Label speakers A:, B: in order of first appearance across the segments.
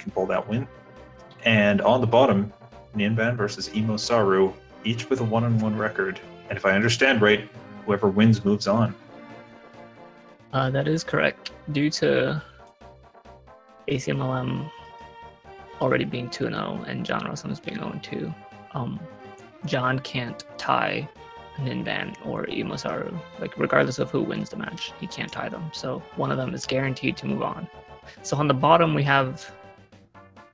A: can pull that win. And on the bottom, Ninban versus EmoSaru, each with a 1-on-1 record. And if I understand right, whoever wins moves on.
B: That is correct. Due to Acmlm already being 2-0 and JohnRossums being 0-2, John can't tie Ninban or EmoSaru. Like, regardless of who wins the match, he can't tie them. So one of them is guaranteed to move on. So on the bottom, we have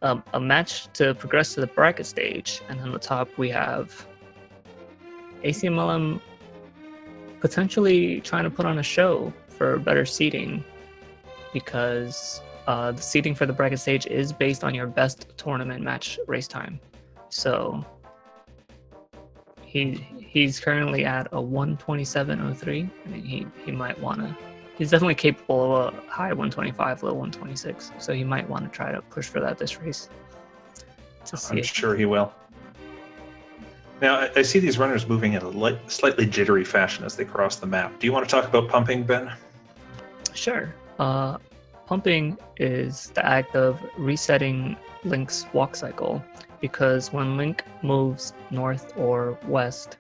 B: a match to progress to the bracket stage, and on the top we have Acmlm potentially trying to put on a show for better seeding, because the seeding for the bracket stage is based on your best tournament match race time. So he's currently at a 127.03. I mean, he might want to. He's definitely capable of a high 125, low 126. So he might want to try to push for that this race.
A: I'm sure he will. Now, I see these runners moving in a slightly jittery fashion as they cross the map. Do you want to talk about pumping, Ben?
B: Sure. Pumping is the act of resetting Link's walk cycle, because when Link moves north or west,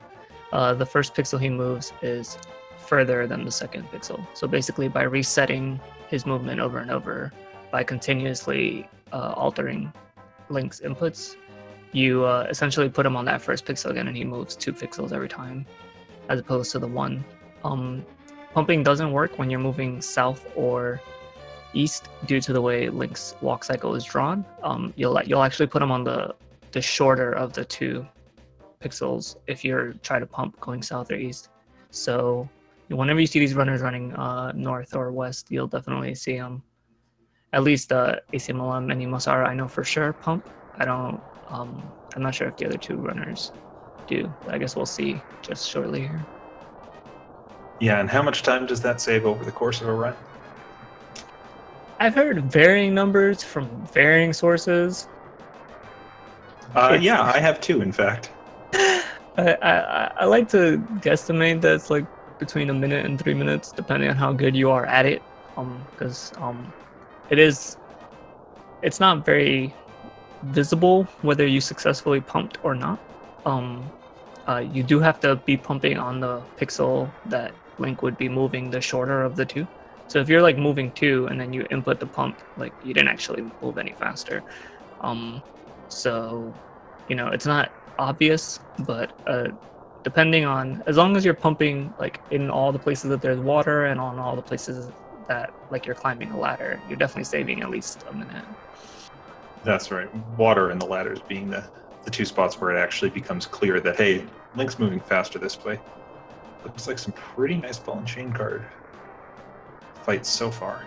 B: the first pixel he moves is further than the second pixel. So basically, by resetting his movement over and over, by continuously altering Link's inputs, you essentially put him on that first pixel again, and he moves 2 pixels every time, as opposed to the 1. Pumping doesn't work when you're moving south or east due to the way Link's walk cycle is drawn. You'll actually put him on the shorter of the 2 pixels if you're trying to pump going south or east. So whenever you see these runners running north or west, you'll definitely see them. At least Acmlm and EmoSaru, I know for sure pump. I'm not sure if the other 2 runners do. But I guess we'll see just shortly here.
A: Yeah, and how much time does that save over the course of a run?
B: I've heard varying numbers from varying sources.
A: Yeah, I have too, in fact.
B: I like to guesstimate that it's like between 1 minute and 3 minutes, depending on how good you are at it. Because it's not very visible whether you successfully pumped or not. You do have to be pumping on the pixel that Link would be moving the shorter of the 2. So if you're like moving 2 and then you input the pump, like you didn't actually move any faster. So, it's not obvious, but depending on, as long as you're pumping like in all the places that there's water and on all the places that like you're climbing a ladder, you're definitely saving at least 1 minute.
A: That's right. Water and the ladders being the 2 spots where it actually becomes clear that, hey, Link's moving faster this way. Looks like some pretty nice ball and chain card fights so far.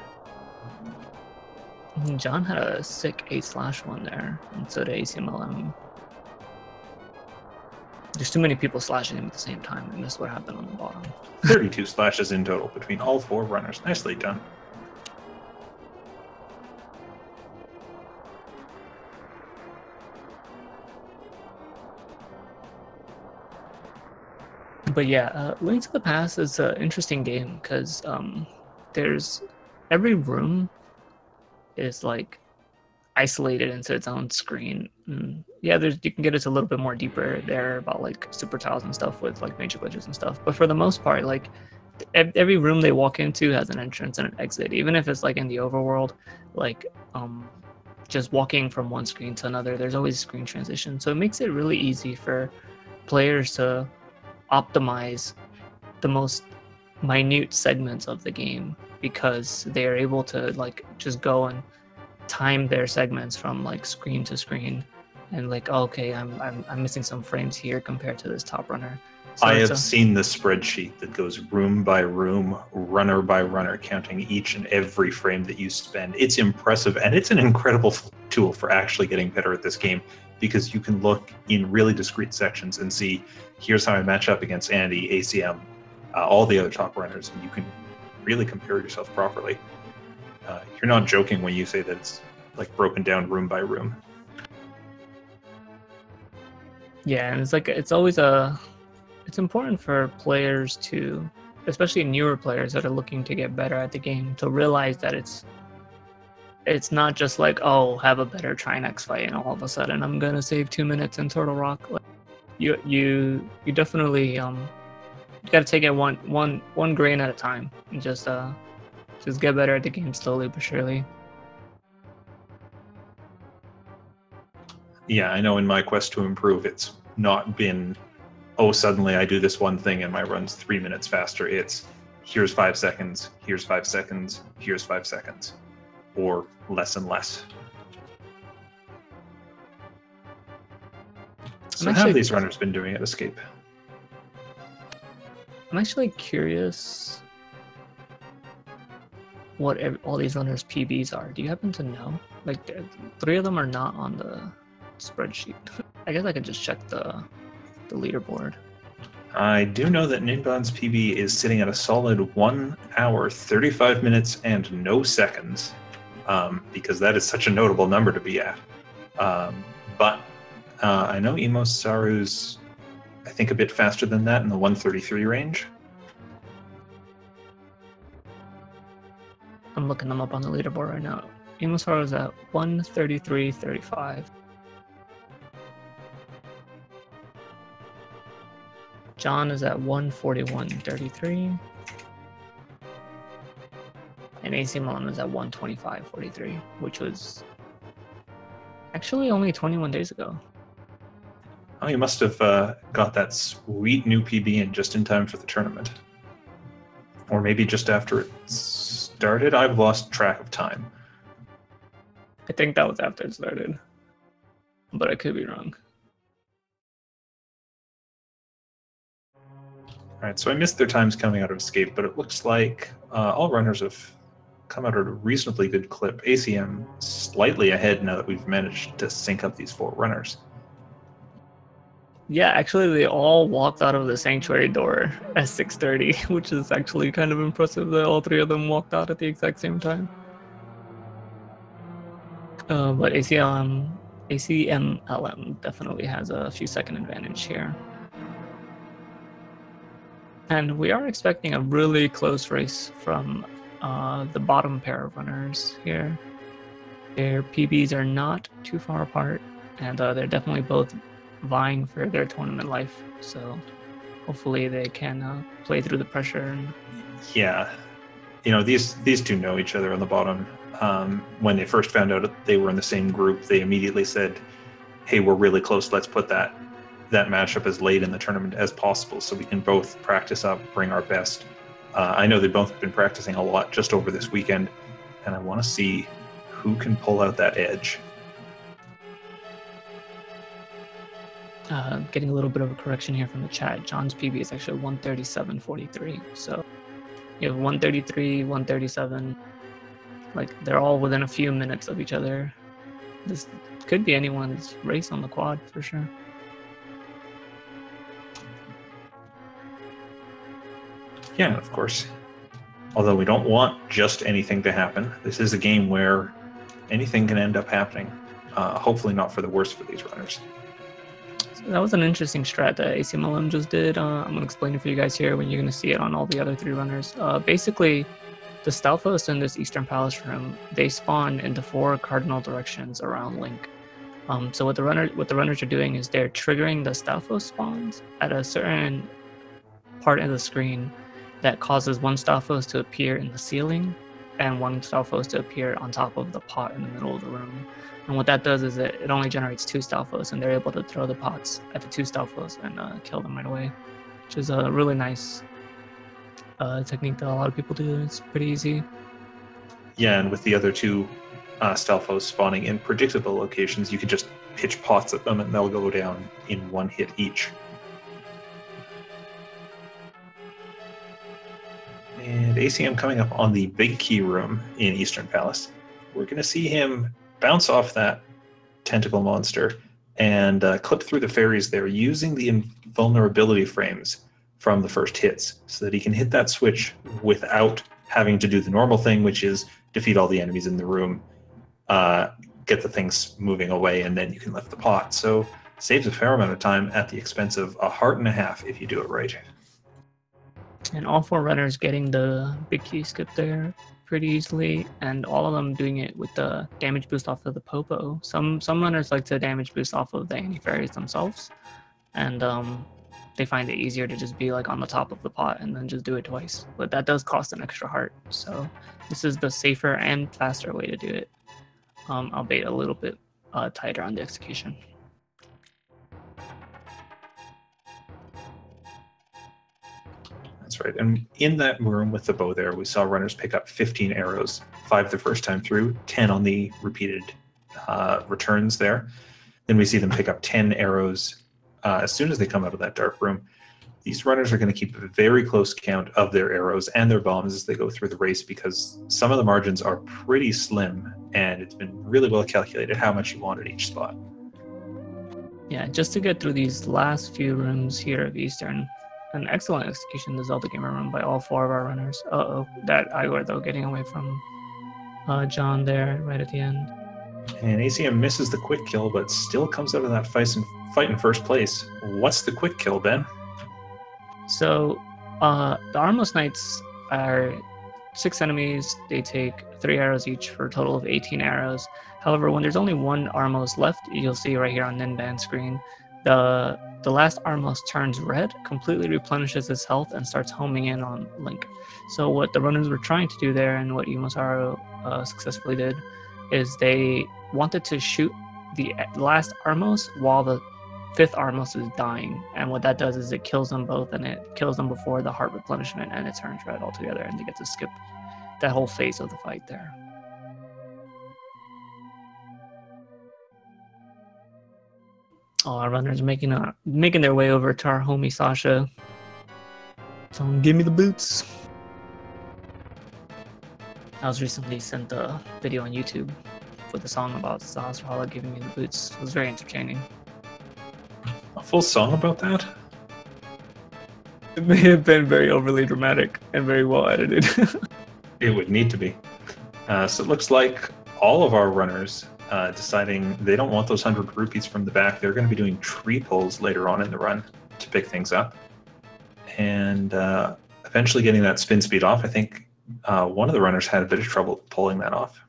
B: John had a sick 8/1 there, and so did Acmlm. There's too many people slashing him at the same time, and that's what happened on the bottom.
A: 32 slashes in total between all 4 runners. Nicely done.
B: But yeah, Link to the Past is an interesting game because there's every room is like isolated into its own screen. Yeah, you can get it a little bit more deeper there about like super tiles and stuff with like major glitches and stuff. But for the most part, like every room they walk into has an entrance and an exit, even if it's like in the overworld, like just walking from one screen to another, there's always a screen transition. So it makes it really easy for players to optimize the most minute segments of the game, because they are able to like just go and time their segments from like screen to screen, and like, okay, I'm missing some frames here compared to this top runner. So
A: I have seen the spreadsheet that goes room by room, runner by runner, counting each and every frame that you spend. It's impressive, and it's an incredible tool for actually getting better at this game, because you can look in really discrete sections and see, here's how I match up against Andy, ACM, all the other top runners, and you can really compare yourself properly. You're not joking when you say that it's like broken down room by room.
B: Yeah, and it's important for players to, especially newer players that are looking to get better at the game, to realize that it's not just like, oh, have a better Trinex fight and all of a sudden I'm gonna save 2 minutes in Turtle Rock. Like, you definitely you gotta take it one grain at a time and just get better at the game slowly but surely.
A: Yeah, I know in my quest to improve, it's not been, oh, suddenly I do this one thing and my run's 3 minutes faster. It's here's 5 seconds, here's 5 seconds, here's 5 seconds, or less and less. So how have these runners been doing at Escape?
B: I'm actually curious what all these runners' PBs are. Do you happen to know? Like, 3 of them are not on the spreadsheet. I guess I could just check the leaderboard.
A: I do know that Ninban's PB is sitting at a solid 1 hour, 35 minutes, and no seconds, because that is such a notable number to be at. But I know EmoSaru's, I think, a bit faster than that in the 133 range.
B: I'm looking them up on the leaderboard right now. EmoSaru is at 133.35. John is at 141.33. And Acmlm is at 125.43, which was actually only 21 days ago.
A: Oh, you must have got that sweet new PB in just in time for the tournament. Or maybe just after it started? I've lost track of time.
B: I think that was after it started. But I could be wrong.
A: Alright, so I missed their times coming out of Escape, but it looks like all runners have come out at a reasonably good clip. ACM slightly ahead now that we've managed to sync up these 4 runners.
B: Yeah, actually they all walked out of the sanctuary door at 6:30, which is actually kind of impressive that all 3 of them walked out at the exact same time. But ACMLM definitely has a few second advantage here. And we are expecting a really close race from the bottom pair of runners here. Their PBs are not too far apart, and they're definitely both vying for their tournament life. So hopefully they can play through the pressure.
A: Yeah, you know, these 2 know each other on the bottom. When they first found out that they were in the same group, they immediately said, hey, we're really close, let's put that matchup as late in the tournament as possible so we can both practice up, bring our best. I know they both have been practicing a lot just over this weekend, and I want to see who can pull out that edge.
B: Getting a little bit of a correction here from the chat. John's PB is actually 137.43. So you have 133, 137. Like, they're all within a few minutes of each other. This could be anyone's race on the quad for sure.
A: Yeah, of course. Although we don't want just anything to happen. This is a game where anything can end up happening. Hopefully not for the worse for these runners.
B: So that was an interesting strat that Acmlm just did. I'm going to explain it for you guys here when you're going to see it on all the other 3 runners. Basically, the Stalfos in this Eastern Palace room, they spawn into 4 cardinal directions around Link. So what the runners are doing is they're triggering the Stalfos spawns at a certain part of the screen that causes one Stalfos to appear in the ceiling and one Stalfos to appear on top of the pot in the middle of the room. And what that does is it only generates 2 Stalfos, and they're able to throw the pots at the 2 Stalfos and kill them right away, which is a really nice technique that a lot of people do. It's pretty easy.
A: Yeah, and with the other 2 Stalfos spawning in predictable locations, you could just pitch pots at them and they'll go down in 1 hit each. And ACM coming up on the big key room in Eastern Palace. We're going to see him bounce off that tentacle monster and clip through the fairies there using the invulnerability frames from the first hits so that he can hit that switch without having to do the normal thing, which is defeat all the enemies in the room, get the things moving away, and then you can lift the pot. So saves a fair amount of time at the expense of a heart and a half if you do it right.
B: And all 4 runners getting the big key skip there pretty easily, and all of them doing it with the damage boost off of the Popo. Some runners like to damage boost off of the anti-fairies themselves, and they find it easier to just be like on the top of the pot and then just do it twice. But that does cost an extra heart, so this is the safer and faster way to do it, albeit a little bit tighter on the execution.
A: That's right. And in that room with the bow there, we saw runners pick up 15 arrows, 5 the first time through, 10 on the repeated returns there. Then we see them pick up 10 arrows as soon as they come out of that dark room. These runners are going to keep a very close count of their arrows and their bombs as they go through the race, because some of the margins are pretty slim, and it's been really well calculated how much you want at each spot.
B: Yeah, just to get through these last few rooms here of Eastern, an excellent execution of the Zelda Gamer run by all 4 of our runners. That Igor though getting away from John there right at the end.
A: And ACM misses the quick kill, but still comes out of that fight in first place. What's the quick kill, Ben?
B: So the Armless Knights are 6 enemies. They take 3 arrows each for a total of 18 arrows. However, when there's only 1 Armless left, you'll see right here on Ninban screen, the last Armless turns red, completely replenishes his health, and starts homing in on Link. So what the runners were trying to do there, and what EmoSaru successfully did, is they wanted to shoot the last Armless while the 5th Armless is dying. And what that does is it kills them both, and it kills them before the heart replenishment, and it turns red altogether, and they get to skip that whole phase of the fight there. Oh, our runners making their way over to our homie Sasha. Tell him, give me the boots. I was recently sent a video on YouTube with a song about Sasha giving me the boots. It was very entertaining.
A: A full song about that?
B: It may have been very overly dramatic and very well edited.
A: It would need to be. So it looks like all of our runners deciding they don't want those 100 rupees from the back. They're going to be doing tree pulls later on in the run to pick things up. And eventually getting that spin speed off. I think one of the runners had a bit of trouble pulling that off.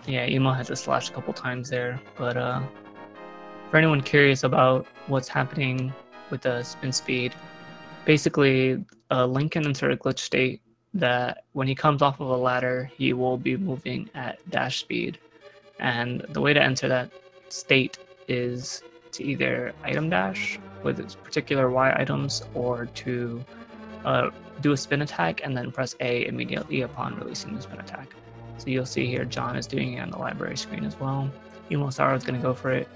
B: Yeah, Emo had to slash a couple times there. But for anyone curious about what's happening with the spin speed, basically Link can enter a glitch state that when he comes off of a ladder, he will be moving at dash speed. And the way to enter that state is to either item dash with its particular Y items, or to do a spin attack and then press A immediately upon releasing the spin attack. So you'll see here John is doing it on the library screen as well. EmoSaru is going to go for it.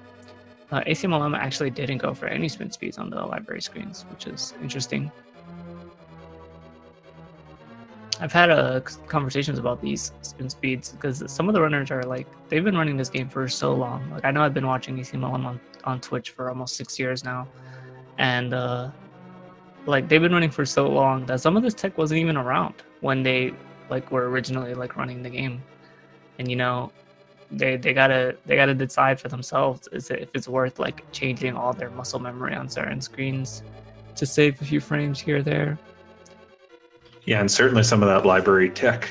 B: Acmlm actually didn't go for any spin speeds on the library screens, which is interesting. I've had conversations about these spin speeds because some of the runners are like, they've been running this game for so long. Like, I know I've been watching Acmlm on Twitch for almost 6 years now, and like, they've been running for so long that some of this tech wasn't even around when they like were originally like running the game. And you know, they gotta decide for themselves if it's worth like changing all their muscle memory on certain screens to save a few frames here or there.
A: Yeah, and certainly some of that library tech,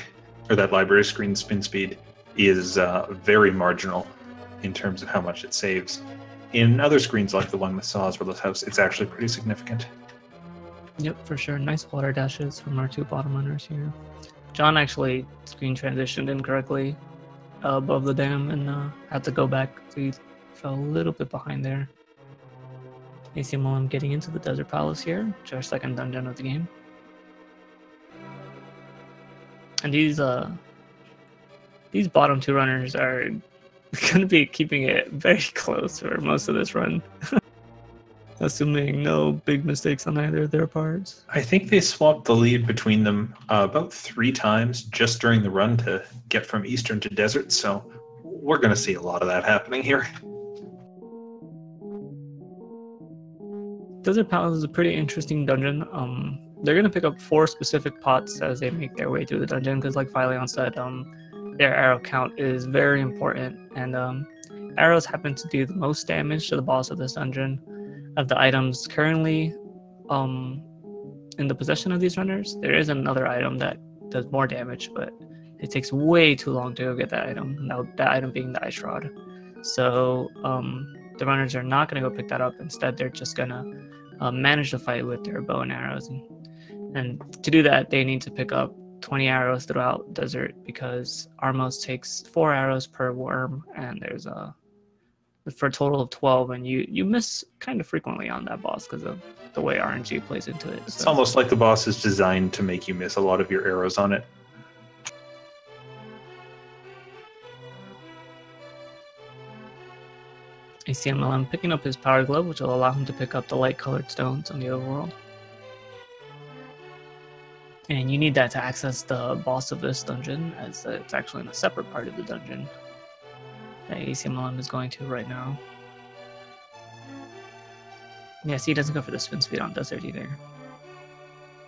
A: or that library screen spin speed, is very marginal in terms of how much it saves. In other screens like the one with Sawswell's house, it's actually pretty significant.
B: Yep, for sure. Nice water dashes from our 2 bottom runners here. John actually screen transitioned incorrectly above the dam and had to go back, so he fell a little bit behind there. Acmlm getting into the Desert Palace here, which is our 2nd dungeon of the game. And these bottom 2 runners are going to be keeping it very close for most of this run. Assuming no big mistakes on either of their parts.
A: I think they swapped the lead between them about 3 times just during the run to get from Eastern to Desert, so we're going to see a lot of that happening here.
B: Desert Palace is a pretty interesting dungeon. They're going to pick up 4 specific pots as they make their way through the dungeon, because like Phileon said, their arrow count is very important, and arrows happen to do the most damage to the boss of this dungeon. Of the items currently in the possession of these runners, there is another item that does more damage, but it takes way too long to go get that item. Now, that item being the ice rod. So the runners are not going to go pick that up. Instead, they're just going to manage the fight with their bow and arrows. And to do that, they need to pick up 20 arrows throughout desert, because Armos takes 4 arrows per worm, and there's for a total of 12, and you miss kind of frequently on that boss because of the way RNG plays into it.
A: It's almost like the boss is designed to make you miss a lot of your arrows on it.
B: Acmlm picking up his power glove, which will allow him to pick up the light colored stones on the overworld. And you need that to access the boss of this dungeon, as it's actually in a separate part of the dungeon that Acmlm is going to right now. Yeah, see, he doesn't go for the spin speed on desert either.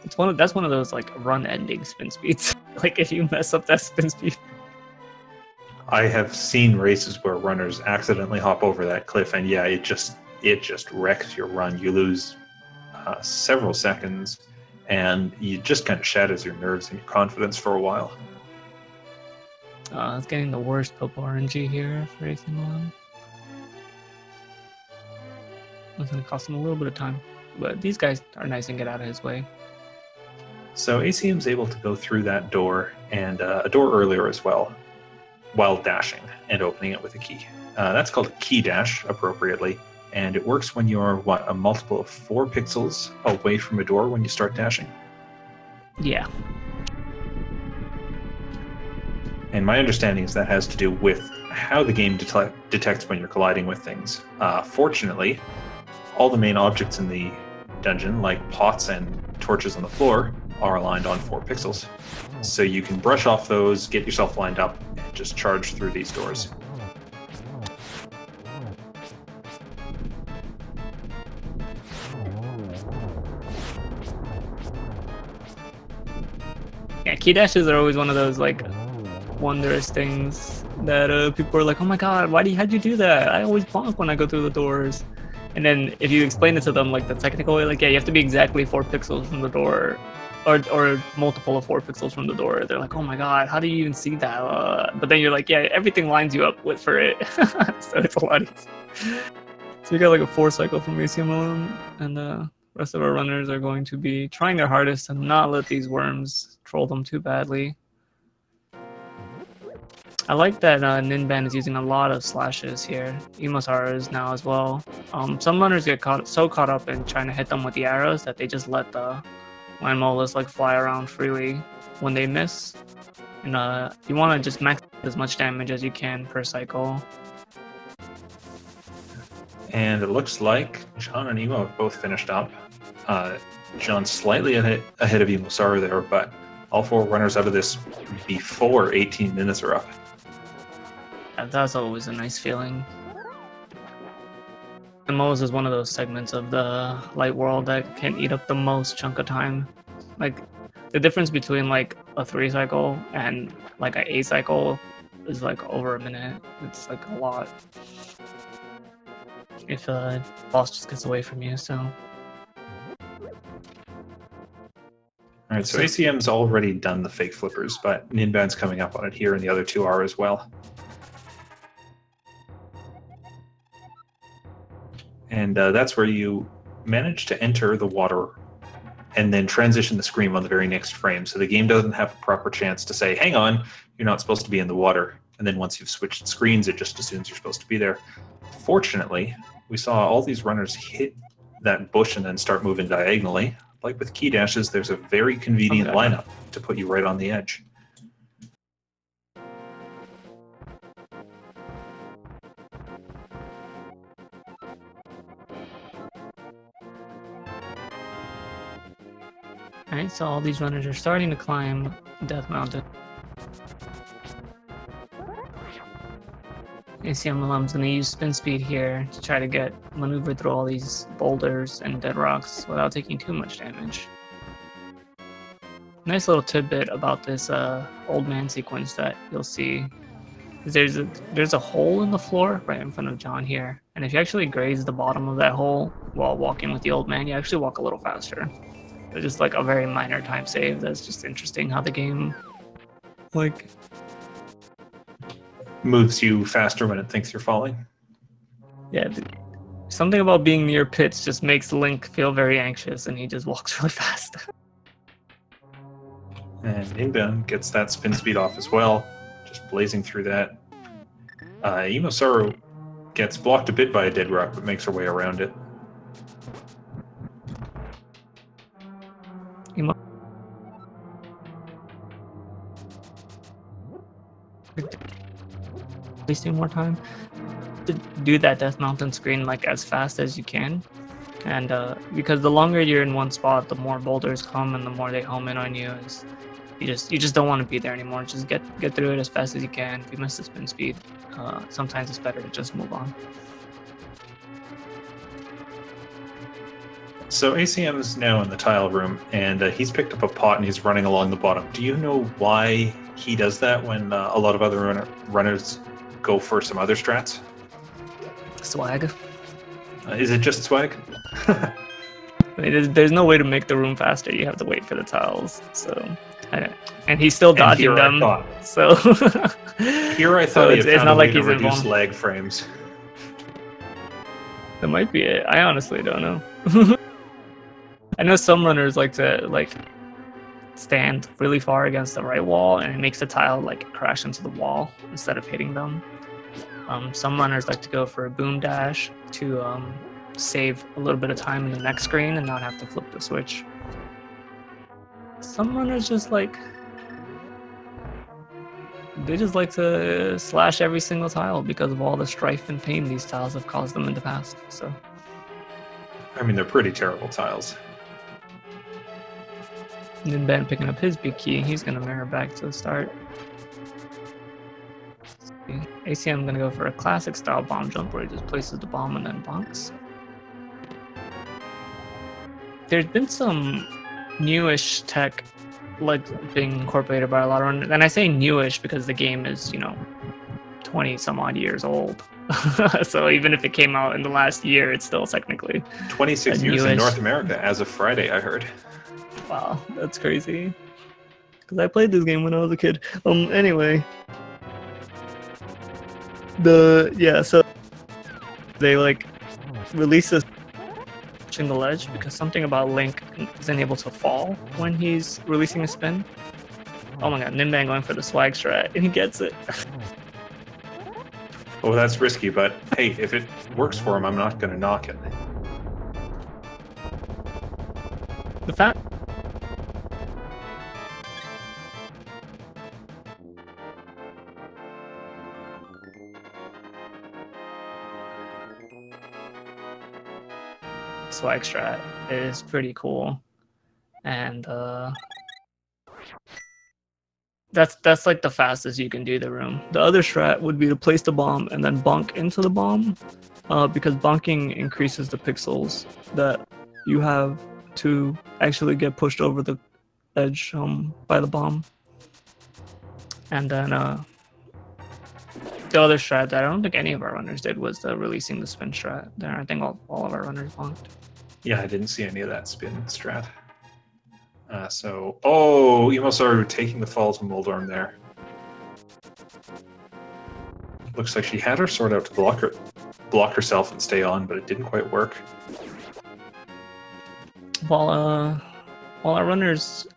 B: That's one of those like run ending spin speeds. Like if you mess up that spin speed.
A: I have seen races where runners accidentally hop over that cliff, and yeah, it just wrecks your run. You lose several seconds, and you just kind of shatters your nerves and your confidence for a while.
B: It's getting the worst Popo RNG here for Acmlm. It's going to cost him a little bit of time, but these guys are nice and get out of his way.
A: So ACM's able to go through that door, and a door earlier as well, while dashing and opening it with a key. That's called a key dash, appropriately, and it works when you're, a multiple of 4 pixels away from a door when you start dashing?
B: Yeah.
A: And my understanding is that has to do with how the game detects when you're colliding with things. Fortunately, all the main objects in the dungeon, like pots and torches on the floor, are aligned on 4 pixels. So you can brush off those, get yourself lined up, and just charge through these doors.
B: Yeah, key dashes are always one of those like wondrous things that people are like, oh my god, how'd you do that? I always bonk when I go through the doors. And then if you explain it to them like the technical way, like, yeah, you have to be exactly 4 pixels from the door, or multiple of 4 pixels from the door. They're like, oh my god, how do you even see that? But then you're like, yeah, everything lines you up for it. So it's a lot easier. So you got like a 4 cycle from Acmlm, and the rest of our runners are going to be trying their hardest to not let these worms troll them too badly. I like that Ninban is using a lot of slashes here. EmoSaru is now as well. Some runners get so caught up in trying to hit them with the arrows that they just let the land molars like fly around freely when they miss. And you want to just max as much damage as you can per cycle.
A: And it looks like John and Emo have both finished up. John's slightly ahead of EmoSaru there, but all 4 runners out of this before 18 minutes are up.
B: That's always a nice feeling. The Mo's is one of those segments of the light world that can eat up the most chunk of time. Like, the difference between like a 3 cycle and like an 8 cycle is like over a minute. It's like a lot. If the boss just gets away from you, so.
A: Alright, so ACM's already done the fake flippers, but Ninban's coming up on it here, and the other 2 are as well. And that's where you manage to enter the water and then transition the screen on the very next frame. So the game doesn't have a proper chance to say, hang on, you're not supposed to be in the water. And then once you've switched screens, it just assumes you're supposed to be there. Fortunately, we saw all these runners hit that bush and then start moving diagonally. Like with key dashes, there's a very convenient lineup to put you right on the edge.
B: Alright, so all these runners are starting to climb Death Mountain. Acmlm's going to use spin speed here to try to maneuver through all these boulders and dead rocks without taking too much damage. Nice little tidbit about this old man sequence that you'll see. There's a hole in the floor right in front of John here, and if you actually graze the bottom of that hole while walking with the old man, you actually walk a little faster. just like a very minor time save. That's just interesting how the game like
A: moves you faster when it thinks you're falling.
B: Yeah, something about being near pits just makes Link feel very anxious, and he just walks really fast.
A: And Ninban gets that spin speed off as well, just blazing through that. EmoSaru gets blocked a bit by a dead rock, but makes her way around it.
B: Wasting more time to do that Death Mountain screen like as fast as you can, and because the longer you're in one spot, the more boulders come and the more they home in on you. You just don't want to be there anymore. Just get through it as fast as you can. If you miss the spin speed, sometimes it's better to just move on.
A: So ACM is now in the tile room, and he's picked up a pot and he's running along the bottom. Do you know why he does that when a lot of other runners go for some other strats?
B: Swag.
A: Is it just swag?
B: I mean, there's no way to make the room faster. You have to wait for the tiles. So, and he's still dodging them. So
A: here I thought
B: it's not like he's
A: reduced lag frames.
B: That might be it. I honestly don't know. I know some runners like to stand really far against the right wall, and it makes the tile like crash into the wall instead of hitting them. Some runners like to go for a boom dash to save a little bit of time in the next screen and not have to flip the switch. Some runners just like to slash every single tile because of all the strife and pain these tiles have caused them in the past. So,
A: I mean, they're pretty terrible tiles.
B: Ninban picking up his big key. He's gonna mirror back to the start. ACM gonna go for a classic style bomb jump where he just places the bomb and then bonks. There's been some newish tech like being incorporated by a lot of runners, and I say newish because the game is 20 some odd years old. So even if it came out in the last year, it's still technically
A: 26 years in North America as of Friday, I heard.
B: Wow, that's crazy. Because I played this game when I was a kid. Anyway. So they release this in the ledge because something about Link isn't able to fall when he's releasing a spin. Oh my god, Ninban going for the swag strat, and he gets it.
A: Oh, that's risky, but hey, if it works for him, I'm not going to knock it.
B: The fact swag strat is pretty cool, and that's like the fastest you can do the room. The other strat would be to place the bomb and then bonk into the bomb, because bonking increases the pixels that you have to actually get pushed over the edge by the bomb. And then the other strat that I don't think any of our runners did was the releasing the spin strat. There, I think all of our runners bonked.
A: Yeah, I didn't see any of that spin strat. EmoSaru taking the fall to Moldorm there. Looks like she had her sword out to block herself and stay on, but it didn't quite work.
B: While our runners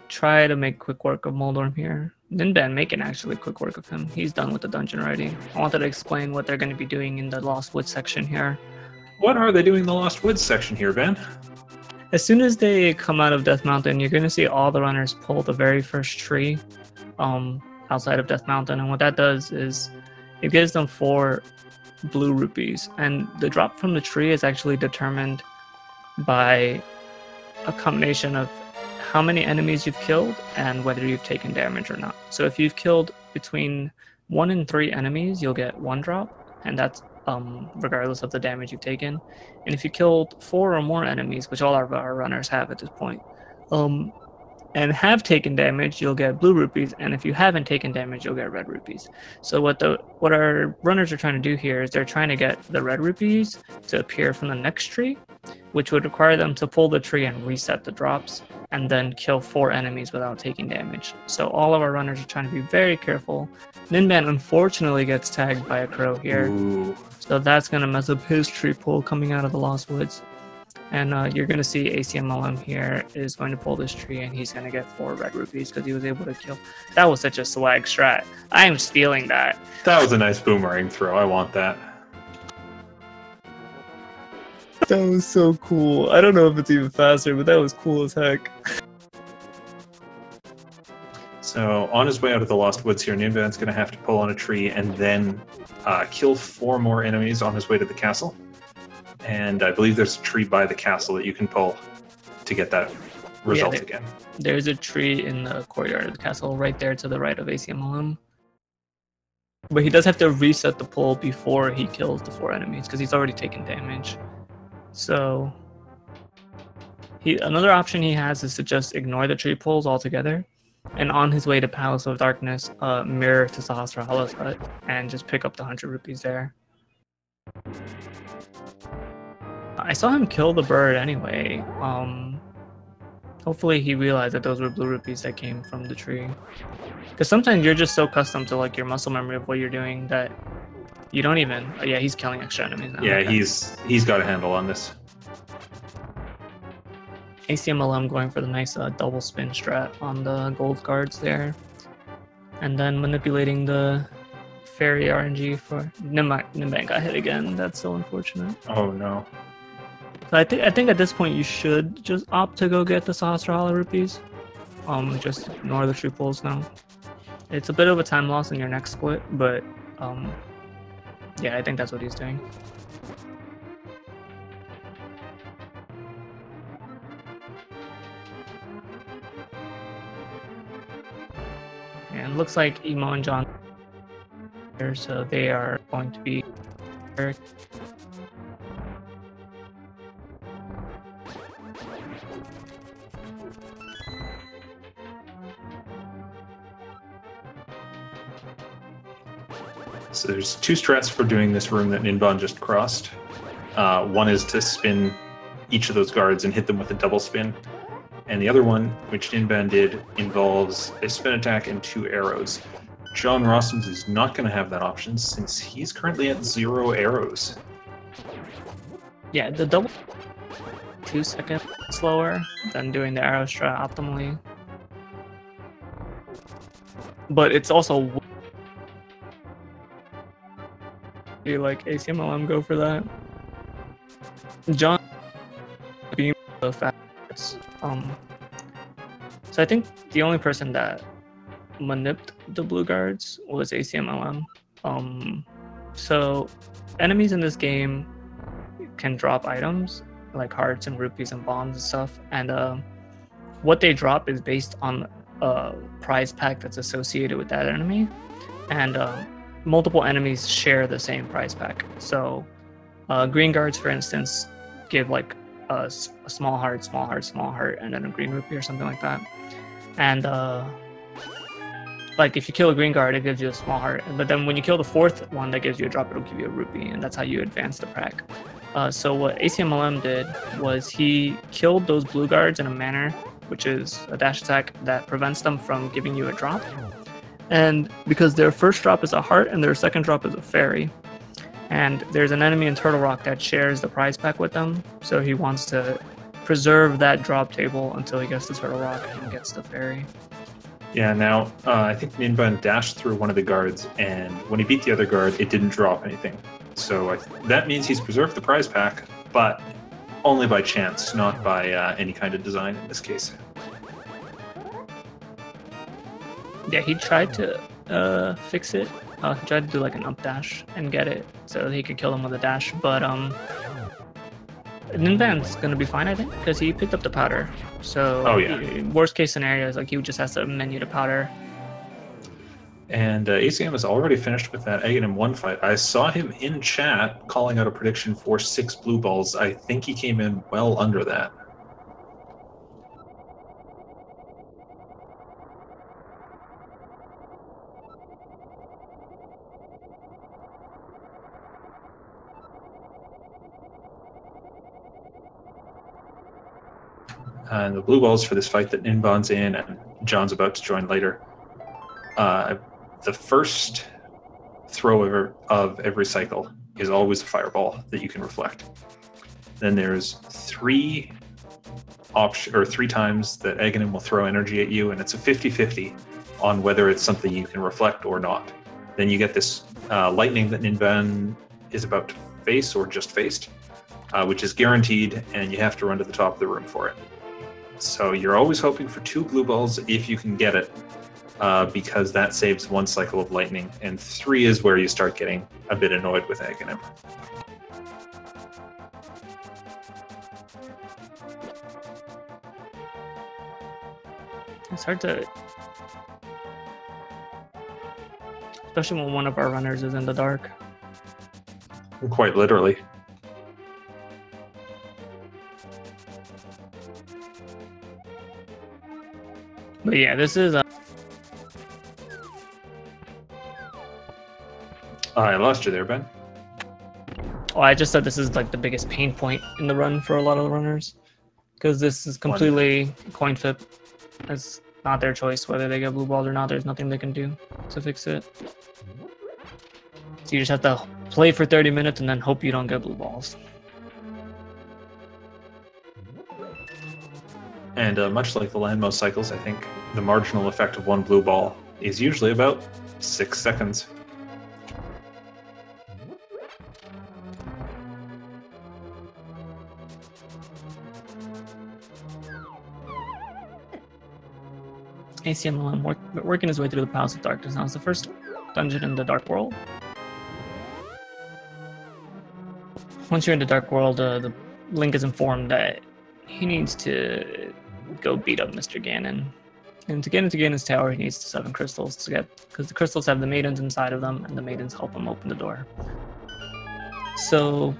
B: try to make quick work of Moldorm here, Ninban making actually quick work of him. He's done with the dungeon already. I wanted to explain what they're going to be doing in the Lost Woods section here.
A: What are they doing in the Lost Woods section here, Ben?
B: As soon as they come out of Death Mountain, you're going to see all the runners pull the very first tree outside of Death Mountain. And what that does is it gives them 4 blue rupees. And the drop from the tree is actually determined by a combination of how many enemies you've killed and whether you've taken damage or not. So if you've killed between 1 and 3 enemies, you'll get 1 drop, and that's regardless of the damage you've taken. And if you killed 4 or more enemies, which all of our runners have at this point, and have taken damage, you'll get blue rupees, and if you haven't taken damage, you'll get red rupees. So what our runners are trying to do here is they're trying to get the red rupees to appear from the next tree, which would require them to pull the tree and reset the drops, and then kill 4 enemies without taking damage. So all of our runners are trying to be very careful. Ninban unfortunately gets tagged by a crow here.
A: Ooh.
B: So that's going to mess up his tree pull coming out of the Lost Woods. And you're going to see Acmlm here is going to pull this tree, and he's going to get 4 red rupees because he was able to kill. That was such a swag strat. I am stealing that.
A: That was a nice boomerang throw. I want that.
B: That was so cool. I don't know if it's even faster, but that was cool as heck.
A: So on his way out of the Lost Woods here, Ninban's going to have to pull on a tree and then kill 4 more enemies on his way to the castle. And I believe there's a tree by the castle that you can pull to get that result again.
B: There's a tree in the courtyard of the castle right there to the right of Acmlm. But he does have to reset the pull before he kills the 4 enemies because he's already taken damage. So another option he has is to just ignore the tree pulls altogether, and on his way to Palace of Darkness, mirror to Sahasrahala's hut and just pick up the 100 rupees there. I saw him kill the bird anyway. Hopefully he realized that those were blue rupees that came from the tree. Because sometimes you're just so accustomed to like your muscle memory of what you're doing that you don't even... yeah, he's killing extra enemies now.
A: Yeah, okay. He's got a handle on this.
B: Acmlm going for the nice double spin strat on the gold guards there. And then manipulating the fairy RNG for... Ninban got hit again. That's so unfortunate.
A: Oh no.
B: So I think at this point you should just opt to go get the Sahasrahalla rupees. Just ignore the tree pulls now. It's a bit of a time loss in your next split, but yeah, I think that's what he's doing. And it looks like Emo and John here, so they are going to be
A: So there's 2 strats for doing this room that Ninban just crossed. One is to spin each of those guards and hit them with a double spin. And the other one, which Ninban did, involves a spin attack and 2 arrows. JohnRossums is not going to have that option since he's currently at 0 arrows.
B: Yeah, the double 2 seconds slower than doing the arrow strat optimally. But it's also... You like Acmlm go for that. John being the fast. So I think the only person that maniped the blue guards was Acmlm. So enemies in this game can drop items like hearts and rupees and bombs and stuff, and what they drop is based on a prize pack that's associated with that enemy, and multiple enemies share the same prize pack. So green guards, for instance, give like a small heart, small heart, small heart, and then a green rupee or something like that. And like if you kill a green guard, it gives you a small heart. But then when you kill the 4th one that gives you a drop, it'll give you a rupee, and that's how you advance the pack. So what Acmlm did was he killed those blue guards in a manner which is a dash attack that prevents them from giving you a drop. And because their first drop is a heart and their second drop is a fairy, and there's an enemy in Turtle Rock that shares the prize pack with them, so he wants to preserve that drop table until he gets to Turtle Rock and gets the fairy.
A: Yeah, now I think Ninban dashed through one of the guards, and when he beat the other guard, it didn't drop anything. So that means he's preserved the prize pack, but only by chance, not by any kind of design in this case.
B: Yeah, he tried to fix it. He tried to do like an up dash and get it so he could kill him with a dash, but Ninban's gonna be fine, I think, because he picked up the powder. So worst case scenario is like he just has to menu the powder.
A: And ACM is already finished with that Egg and M1 fight. I saw him in chat calling out a prediction for 6 blue balls. I think he came in well under that. And the blue balls for this fight that Ninban's in and John's about to join later. The first throw of every cycle is always a fireball that you can reflect. Then there's three times that Acmlm will throw energy at you, and it's a 50-50 on whether it's something you can reflect or not. Then you get this lightning that Ninban is about to face or just faced, which is guaranteed, and you have to run to the top of the room for it. So you're always hoping for 2 blue balls if you can get it, because that saves 1 cycle of lightning, and 3 is where you start getting a bit annoyed with Acmlm.
B: It's hard to... Especially when one of our runners is in the dark.
A: Quite literally.
B: But yeah, this is...
A: I lost you there, Ben.
B: Oh, I just said this is like the biggest pain point in the run for a lot of the runners. Because this is completely coin flip. It's not their choice whether they get blue balled or not. There's nothing they can do to fix it. So you just have to play for 30 minutes and then hope you don't get blue balls.
A: And much like the landmost cycles, I think the marginal effect of 1 blue ball is usually about 6 seconds.
B: Acmlm working his way through the Palace of Darkness. Now it's the first dungeon in the Dark World. Once you're in the Dark World, the Link is informed that he needs to go beat up Mr. Ganon. And to get into Ganon's tower, he needs the 7 crystals to get, because the crystals have the maidens inside of them, and the maidens help him open the door. So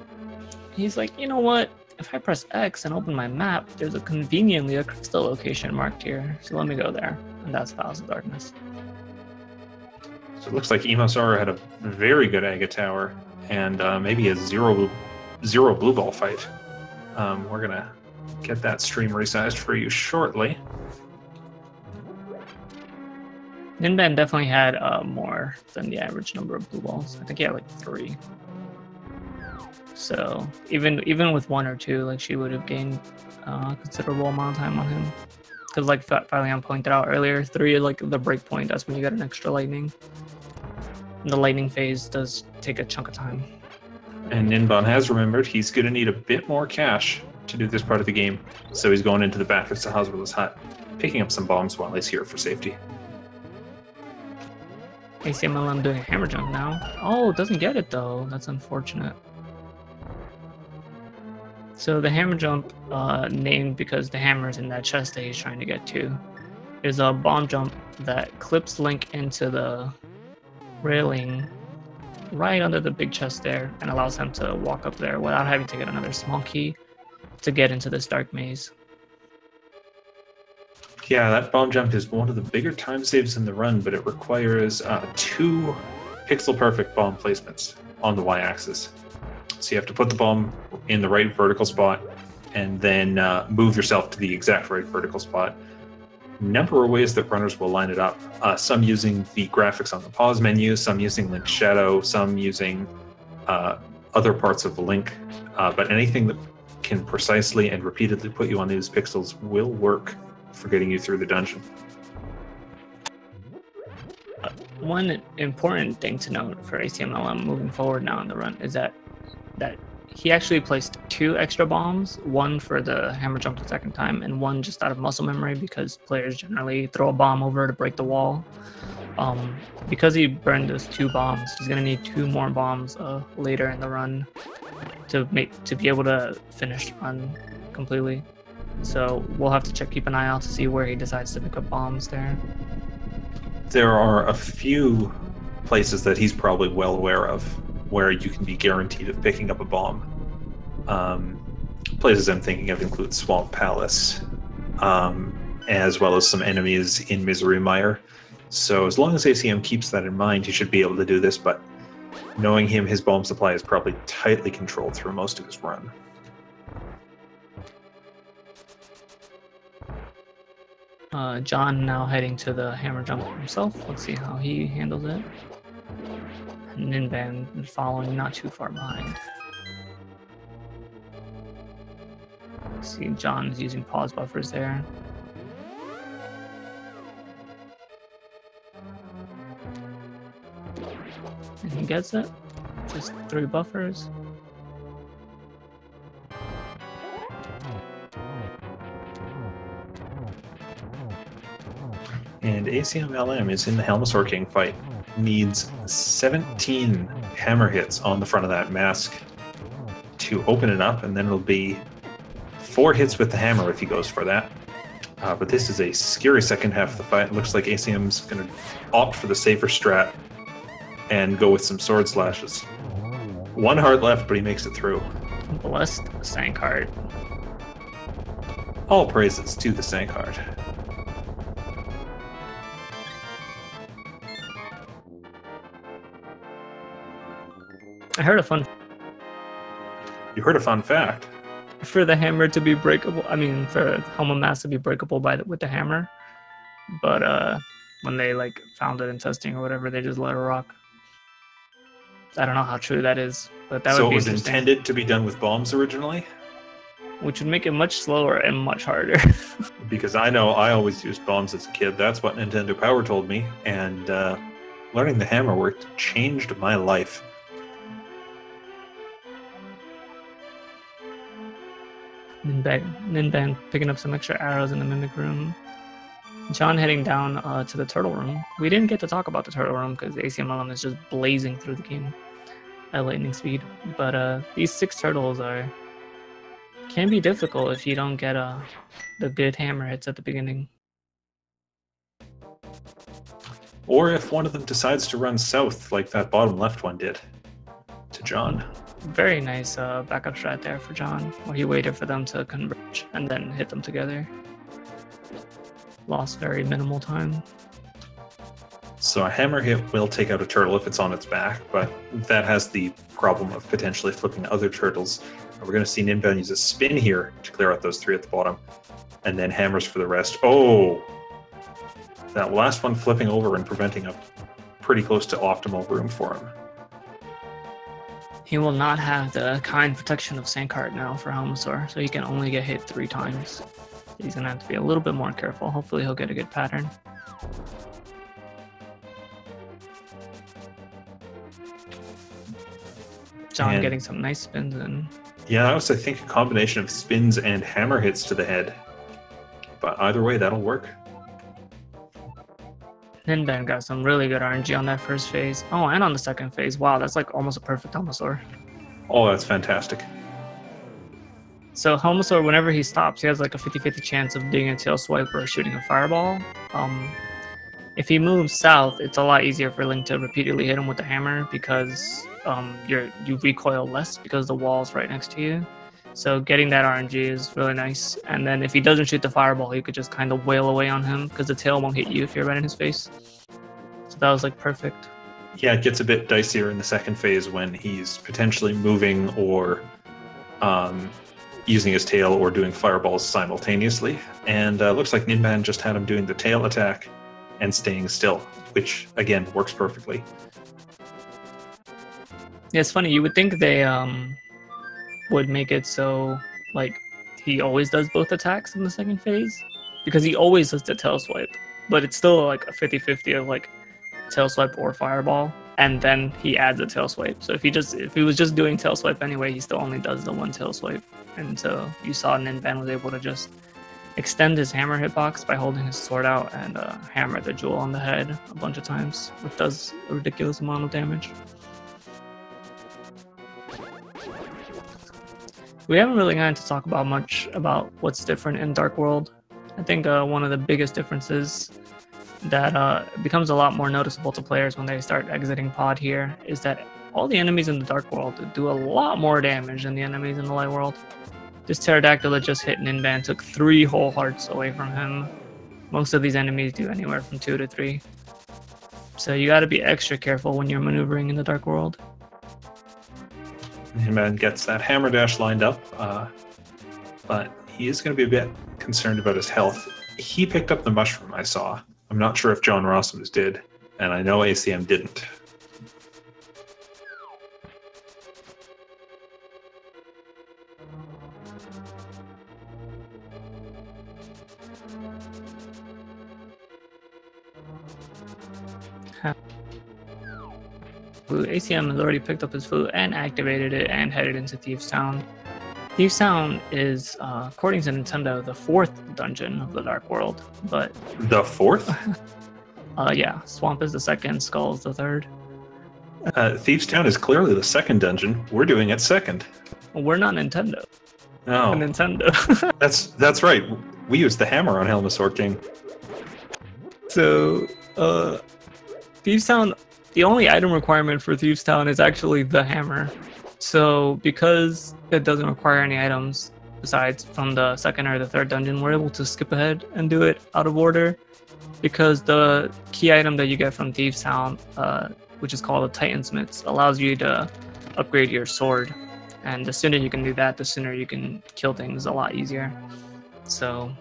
B: he's like, you know what? If I press X and open my map, there's conveniently a crystal location marked here. So let me go there. And that's Palace of Darkness.
A: So it looks like EmoSaru had a very good Aga tower and maybe a zero blue ball fight. We're going to get that stream resized for you shortly.
B: Ninban definitely had more than the average number of blue balls. I think he had like 3. So even with 1 or 2, like she would have gained a considerable amount of time on him. Because like Falion pointed out earlier, 3 is like the break point. That's when you get an extra lightning. And the lightning phase does take a chunk of time.
A: And Ninban has remembered he's going to need a bit more cash to do this part of the game. So he's going into the back of Sahasrah's hut, picking up some bombs while he's here for safety.
B: Acmlm doing a hammer jump now. Oh, doesn't get it though. That's unfortunate. So the hammer jump, named because the hammer is in that chest that he's trying to get to, is a bomb jump that clips Link into the railing right under the big chest there and allows him to walk up there without having to get another small key to get into this dark maze.
A: Yeah, that bomb jump is one of the bigger time saves in the run, but it requires 2 pixel-perfect bomb placements on the y-axis. So you have to put the bomb in the right vertical spot and then move yourself to the exact right vertical spot. Number of ways that runners will line it up. Some using the graphics on the pause menu, some using Link's shadow, some using other parts of the Link. But anything that can precisely and repeatedly put you on these pixels will work for getting you through the dungeon.
B: One important thing to note for Acmlm moving forward now in the run is that he actually placed 2 extra bombs, 1 for the hammer jump the second time, and 1 just out of muscle memory because players generally throw a bomb over to break the wall. Because he burned those 2 bombs, he's gonna need 2 more bombs later in the run to be able to finish the run completely. So we'll have to keep an eye out to see where he decides to pick up bombs there.
A: There are a few places that he's probably well aware of where you can be guaranteed of picking up a bomb. Places I'm thinking of include Swamp Palace, as well as some enemies in Misery Mire. So as long as ACM keeps that in mind, he should be able to do this, but knowing him, his bomb supply is probably tightly controlled through most of his run.
B: John now heading to the hammer jump himself. Let's see how he handles it. And Ninban following not too far behind. See, John is using pause buffers there. And he gets it. Just 3 buffers.
A: And Acmlm is in the Helmasaur King fight. Needs 17 hammer hits on the front of that mask to open it up, and then it'll be 4 hits with the hammer if he goes for that. But this is a scary second half of the fight. It looks like ACM's going to opt for the safer strat and go with some sword slashes. 1 heart left, but he makes it through.
B: Blessed Sank Heart.
A: All praises to the Sank Heart.
B: I heard a fun.
A: You heard a fun fact.
B: For the hammer to be breakable, I mean, for Helma Mask to be breakable with the hammer, but when they like found it in testing or whatever, they just let it rock. I don't know how true that is, but that would be
A: So it was
B: interesting.
A: intended to be done with bombs originally?
B: Which would make it much slower and much harder.
A: Because I know I always used bombs as a kid. That's what Nintendo Power told me, and learning the hammer work changed my life.
B: Ninban picking up some extra arrows in the mimic room. John heading down to the turtle room. We didn't get to talk about the turtle room because the Acmlm is just blazing through the game at lightning speed. But these 6 turtles can be difficult if you don't get the good hammer hits at the beginning.
A: Or if one of them decides to run south, like that bottom left one did to John.
B: Very nice backup strat there for John, where he waited for them to converge and then hit them together. Lost very minimal time.
A: So a hammer hit will take out a turtle if it's on its back, but that has the problem of potentially flipping other turtles. We're going to see Ninban use a spin here to clear out those 3 at the bottom, and then hammers for the rest. Oh! That last one flipping over and preventing a pretty close to optimal room for him.
B: He will not have the kind protection of Sankheart now for Helmasaur, so he can only get hit 3 times. He's going to have to be a little bit more careful. Hopefully he'll get a good pattern. John getting some nice spins in.
A: Yeah, that was, I think, a combination of spins and hammer hits to the head. But either way, that'll work.
B: Ninban got some really good RNG on that first phase. Oh, and on the second phase. Wow, that's like almost a perfect Helmasaur.
A: Oh, that's fantastic.
B: So Helmasaur, whenever he stops, he has like a 50-50 chance of doing a tail swipe or shooting a fireball. If he moves south, it's a lot easier for Link to repeatedly hit him with the hammer because you recoil less because the wall's right next to you. So getting that RNG is really nice. And then if he doesn't shoot the fireball, you could just kind of wail away on him because the tail won't hit you if you're right in his face. So that was like perfect.
A: Yeah, it gets a bit dicier in the second phase when he's potentially moving or using his tail or doing fireballs simultaneously. And looks like Ninban just had him doing the tail attack and staying still, which again works perfectly.
B: Yeah, it's funny. You would think they would make it so like he always does both attacks in the second phase because he always does the tail swipe, but it's still like a 50-50 of like tail swipe or fireball, and then he adds a tail swipe. So if he was just doing tail swipe anyway, he still only does the 1 tail swipe. And so you saw Ninban was able to just extend his hammer hitbox by holding his sword out and hammer the jewel on the head a bunch of times, which does a ridiculous amount of damage. We haven't really gotten to talk about much about what's different in Dark World. I think one of the biggest differences that becomes a lot more noticeable to players when they start exiting Pod here is that all the enemies in the Dark World do a lot more damage than the enemies in the Light World. This pterodactyl that just hit Ninban took 3 whole hearts away from him. Most of these enemies do anywhere from 2 to 3. So you gotta be extra careful when you're maneuvering in the Dark World.
A: Ninban gets that hammer dash lined up, but he is going to be a bit concerned about his health. He picked up the mushroom I saw. I'm not sure if JohnRossums did, and I know ACM didn't.
B: ACM has already picked up his food and activated it and headed into Thieves Town. Thieves Town is, according to Nintendo, the 4th dungeon of the Dark World, but...
A: The 4th?
B: Yeah. Swamp is the 2nd, Skull is the 3rd.
A: Thieves Town is clearly the 2nd dungeon. We're doing it 2nd.
B: Well, we're not Nintendo.
A: No.
B: We're Nintendo.
A: That's right. We use the hammer on Helmasaur King.
B: So, Thieves Town... The only item requirement for Thieves Town is actually the hammer. So because it doesn't require any items besides from the 2nd or the 3rd dungeon, we're able to skip ahead and do it out of order, because the key item that you get from Thieves Town, which is called the Titan's Mitts, allows you to upgrade your sword. And the sooner you can do that, the sooner you can kill things a lot easier. So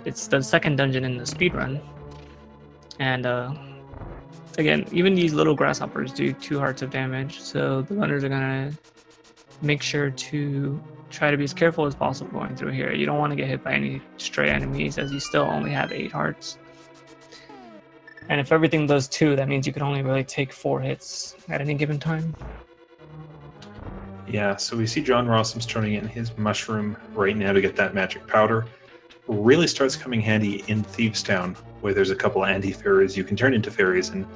B: it's the 2nd dungeon in the speedrun. And again, even these little grasshoppers do 2 hearts of damage, so the runners are gonna make sure to try to be as careful as possible going through here. You don't want to get hit by any stray enemies, as you still only have 8 hearts. And if everything does 2, that means you can only really take 4 hits at any given time.
A: Yeah, so we see JohnRossums turning in his mushroom right now to get that magic powder. Really starts coming handy in Thieves Town, where there's a couple of anti-fairies you can turn into fairies and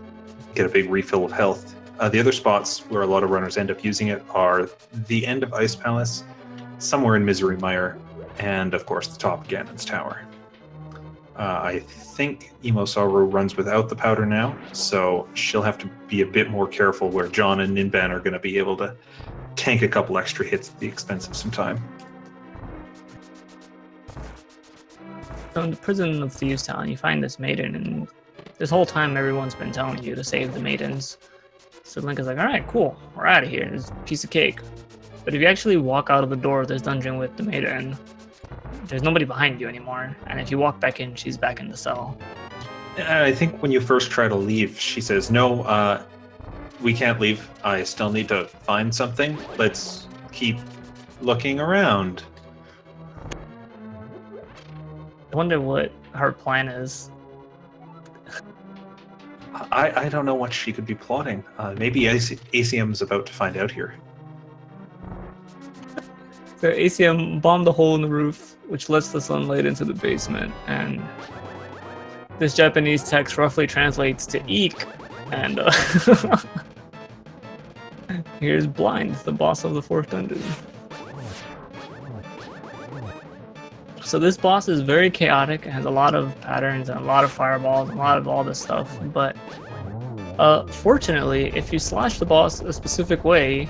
A: get a big refill of health. The other spots where a lot of runners end up using it are the end of Ice Palace, somewhere in Misery Mire, and of course the top of Ganon's Tower. I think EmoSaru runs without the powder now, so she'll have to be a bit more careful where John and Ninban are going to be able to tank a couple extra hits at the expense of some time.
B: So in the prison of Thieves Town, you find this maiden, and this whole time everyone's been telling you to save the maidens. So Link is like, alright, cool, we're out of here, there's a piece of cake. But if you actually walk out of the door of this dungeon with the maiden, there's nobody behind you anymore, and if you walk back in, she's back in the cell.
A: I think when you first try to leave, she says, no, we can't leave, I still need to find something, let's keep looking around.
B: I wonder what her plan is.
A: I don't know what she could be plotting. Maybe ACM's about to find out here.
B: So ACM bombed a hole in the roof, which lets the sunlight into the basement, and this Japanese text roughly translates to "eek," and here's Blind, the boss of the 4th dungeon. So this boss is very chaotic, has a lot of patterns and a lot of fireballs and a lot of all this stuff, but fortunately, if you slash the boss a specific way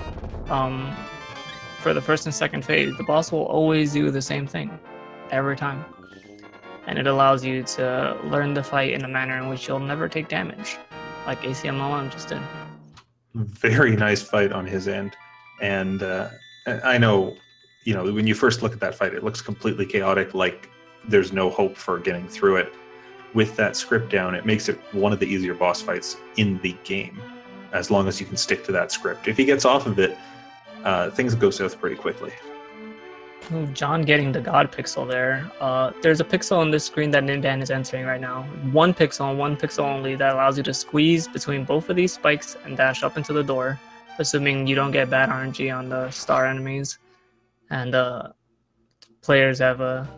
B: for the 1st and 2nd phase, the boss will always do the same thing every time. And it allows you to learn the fight in a manner in which you'll never take damage, like Acmlm just did.
A: Very nice fight on his end. And I know, you know, when you first look at that fight, it looks completely chaotic, like there's no hope for getting through it. With that script down, it makes it one of the easier boss fights in the game, as long as you can stick to that script. If he gets off of it, things go south pretty quickly.
B: John getting the God pixel there. There's a pixel on this screen that Ninban is entering right now. One pixel and one pixel only that allows you to squeeze between both of these spikes and dash up into the door, assuming you don't get bad RNG on the star enemies. And players have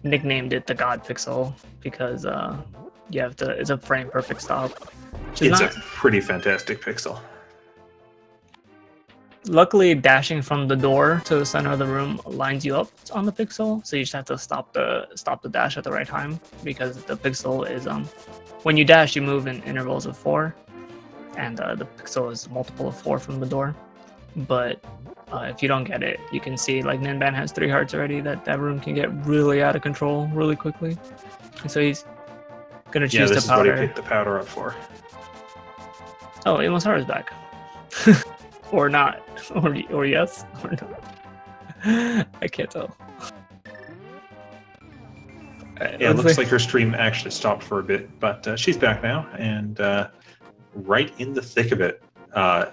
B: nicknamed it the God Pixel because you have to. It's a frame perfect stop.
A: It's a pretty fantastic pixel.
B: Luckily, dashing from the door to the center of the room lines you up on the pixel, so you just have to stop the dash at the right time, because the pixel is when you dash, you move in intervals of 4, and the pixel is a multiple of 4 from the door. But if you don't get it, you can see like Ninban has 3 hearts already. That room can get really out of control really quickly, and so he's gonna choose the powder. Yeah, this is what he
A: picked the powder up for.
B: Oh, EmoSaru is back. Or not, or yes, or not. I can't tell.
A: Yeah, it looks like her stream actually stopped for a bit, but she's back now and right in the thick of it.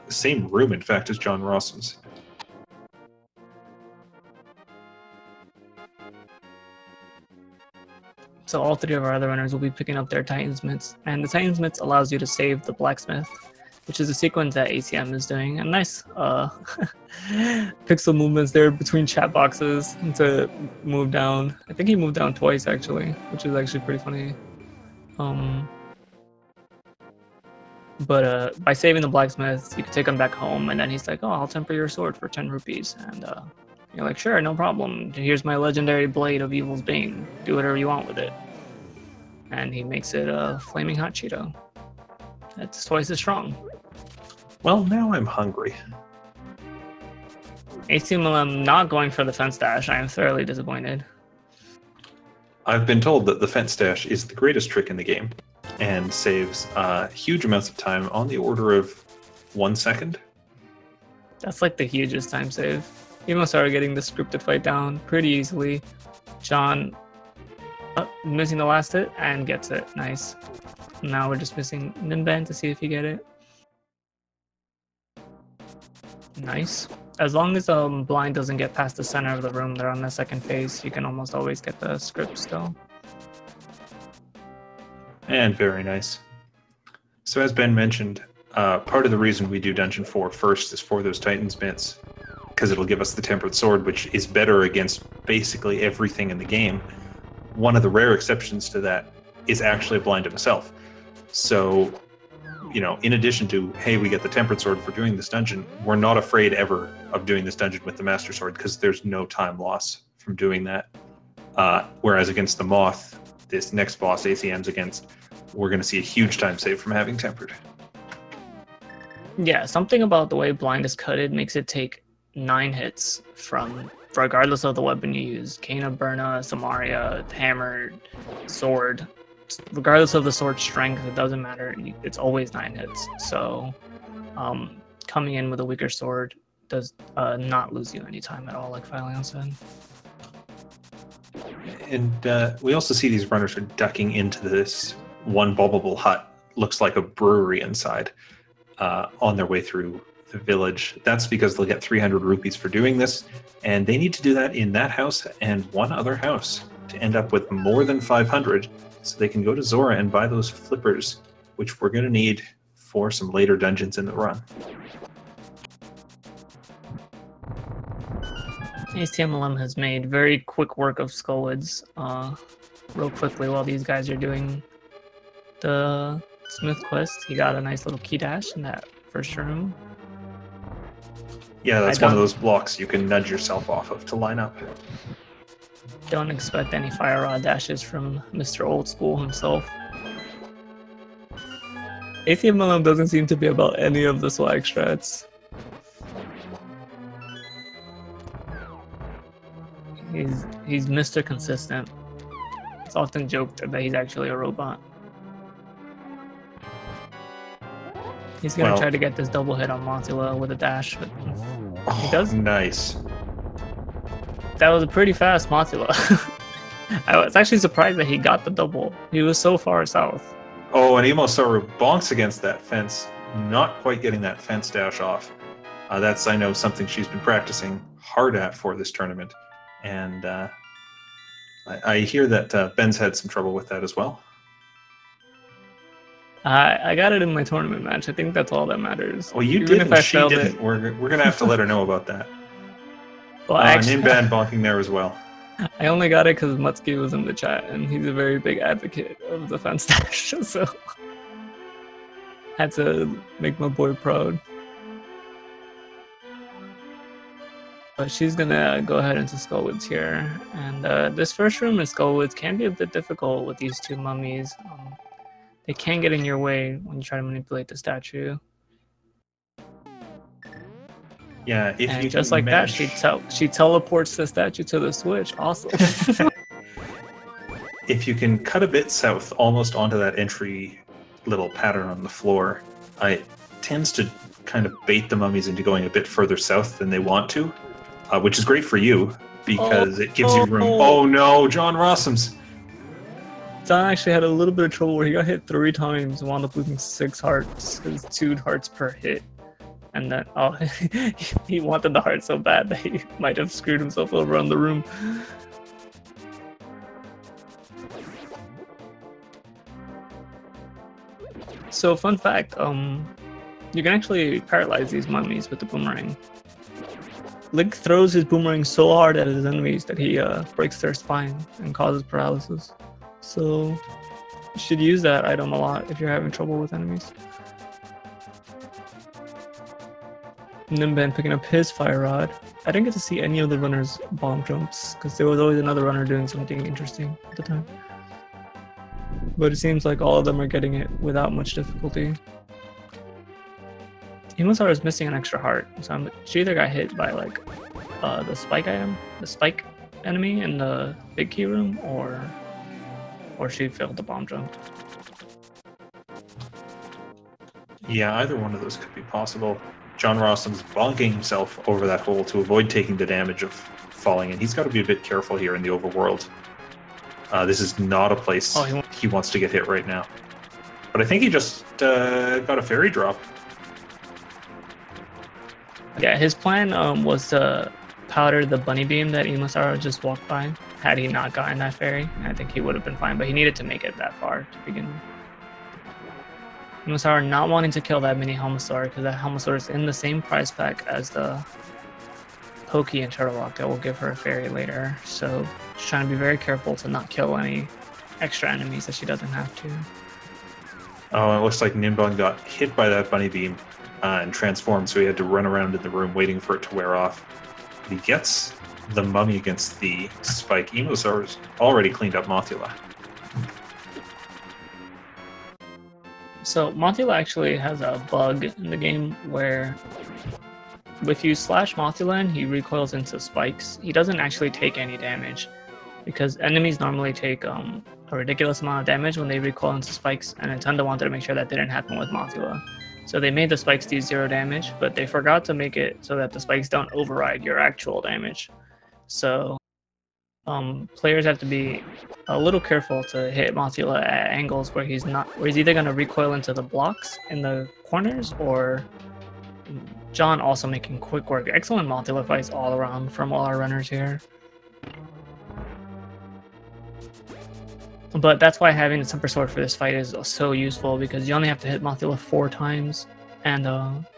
A: Same room, in fact, as JohnRossums.
B: So all three of our other runners will be picking up their Titan's Mitts, and the Titan's Mitts allows you to save the blacksmith, which is a sequence that ACM is doing. And nice pixel movements there between chat boxes to move down. I think he moved down twice actually, which is actually pretty funny. But by saving the blacksmith, you can take him back home, and then he's like, "Oh, I'll temper your sword for 10 rupees." And you're like, "Sure, no problem. Here's my legendary blade of Evil's Bane. Do whatever you want with it." And he makes it a flaming hot Cheeto. That's twice as strong.
A: Well, now I'm hungry.
B: Acmlm not going for the fence dash. I am thoroughly disappointed.
A: I've been told that the fence dash is the greatest trick in the game and saves huge amounts of time, on the order of 1 second.
B: That's like the hugest time save. EmoSaru getting the scripted fight down pretty easily. John missing the last hit and gets it. Nice. Now we're just missing Ninban to see if you get it. Nice. As long as blind doesn't get past the center of the room, they're on the second phase, you can almost always get the script still.
A: And very nice. So as Ben mentioned, part of the reason we do Dungeon 4 first is for those Titan's Mitts, because it'll give us the Tempered Sword, which is better against basically everything in the game. One of the rare exceptions to that is actually blind himself. So, you know, in addition to, hey, we get the Tempered Sword for doing this dungeon, we're not afraid ever of doing this dungeon with the Master Sword, because there's no time loss from doing that. Whereas against the Moth, this next boss ACM's against, we're going to see a huge time save from having Tempered.
B: Yeah, something about the way blind is cutted makes it take 9 hits from, regardless of the weapon you use. Kana, Burna, Samaria, Hammer, Sword. Regardless of the sword's strength, it doesn't matter. It's always 9 hits. So coming in with a weaker sword does not lose you any time at all, like Philion said.
A: And we also see these runners are ducking into this one bobbable hut. Looks like a brewery inside, on their way through the village. That's because they'll get 300 rupees for doing this, and they need to do that in that house and one other house to end up with more than 500, so they can go to Zora and buy those flippers, which we're going to need for some later dungeons in the run.
B: Acmlm has made very quick work of Skullwoods real quickly while these guys are doing the Smith quest. He got a nice little key dash in that first room.
A: Yeah, that's one of those blocks you can nudge yourself off of to line up.
B: Don't expect any fire rod dashes from Mr. Old School himself. Acmlm doesn't seem to be about any of the swag strats. He's Mr. Consistent. It's often joked that he's actually a robot. He's gonna try to get this double hit on Montula with a dash, but he does.
A: Nice.
B: That was a pretty fast Montula. I was actually surprised that he got the double. He was so far south.
A: Oh, and EmoSaru bonks against that fence, not quite getting that fence dash off. That's, I know, something she's been practicing hard at for this tournament. And I hear that Ben's had some trouble with that as well.
B: I got it in my tournament match. I think that's all that matters.
A: Well, you did, and she didn't. We're going to have to let her know about that.
B: Well, actually,
A: Ninban bonking there as well.
B: I only got it because Mutsuki was in the chat, and he's a very big advocate of the fence dash, so had to make my boy proud. But she's gonna go ahead into Skullwoods here, and this first room in Skullwoods can be a bit difficult with these two mummies. They can get in your way when you try to manipulate the statue.
A: Yeah, if
B: and
A: you
B: just like that, she teleports the statue to the switch. Awesome.
A: If you can cut a bit south, almost onto that entry little pattern on the floor, it tends to kind of bait the mummies into going a bit further south than they want to, which is great for you because it gives you room. Oh no, JohnRossums!
B: John actually had a little bit of trouble where he got hit 3 times and wound up losing 6 hearts, because 2 hearts per hit. And then, oh, he wanted the heart so bad that he might have screwed himself over on the room. So, fun fact, you can actually paralyze these mummies with the boomerang. Link throws his boomerang so hard at his enemies that he breaks their spine and causes paralysis. So, you should use that item a lot if you're having trouble with enemies. Ninban picking up his fire rod. I didn't get to see any of the runners' bomb jumps because there was always another runner doing something interesting at the time. But it seems like all of them are getting it without much difficulty. EmoSaru is missing an extra heart, so she either got hit by like the spike item, the spike enemy in the big key room, or she failed the bomb jump.
A: Yeah, either one of those could be possible. JohnRossums bonking himself over that hole to avoid taking the damage of falling in. He's got to be a bit careful here in the overworld. This is not a place he wants to get hit right now. But I think he just got a fairy drop.
B: Yeah, his plan was to powder the bunny beam that EmoSaru just walked by. Had he not gotten that fairy, I think he would have been fine, but he needed to make it that far to begin with. EmoSaru not wanting to kill that mini Helmasaur because that Helmasaur is in the same prize pack as the Pokey and Turtlerock that will give her a fairy later. So she's trying to be very careful to not kill any extra enemies that she doesn't have to.
A: Oh, it looks like Ninban got hit by that bunny beam and transformed, so he had to run around in the room waiting for it to wear off. But he gets the mummy against the spike. EmoSaru's already cleaned up Mothula.
B: So Mothula actually has a bug in the game where if you slash Mothula and he recoils into spikes, he doesn't actually take any damage because enemies normally take a ridiculous amount of damage when they recoil into spikes, and Nintendo wanted to make sure that didn't happen with Mothula. So they made the spikes do 0 damage, but they forgot to make it so that the spikes don't override your actual damage. So players have to be a little careful to hit Mothula at angles where he's either going to recoil into the blocks in the corners, or John also making quick work. Excellent Mothula fights all around from all our runners here. But that's why having the Temper Sword for this fight is so useful, because you only have to hit Mothula 4 times. And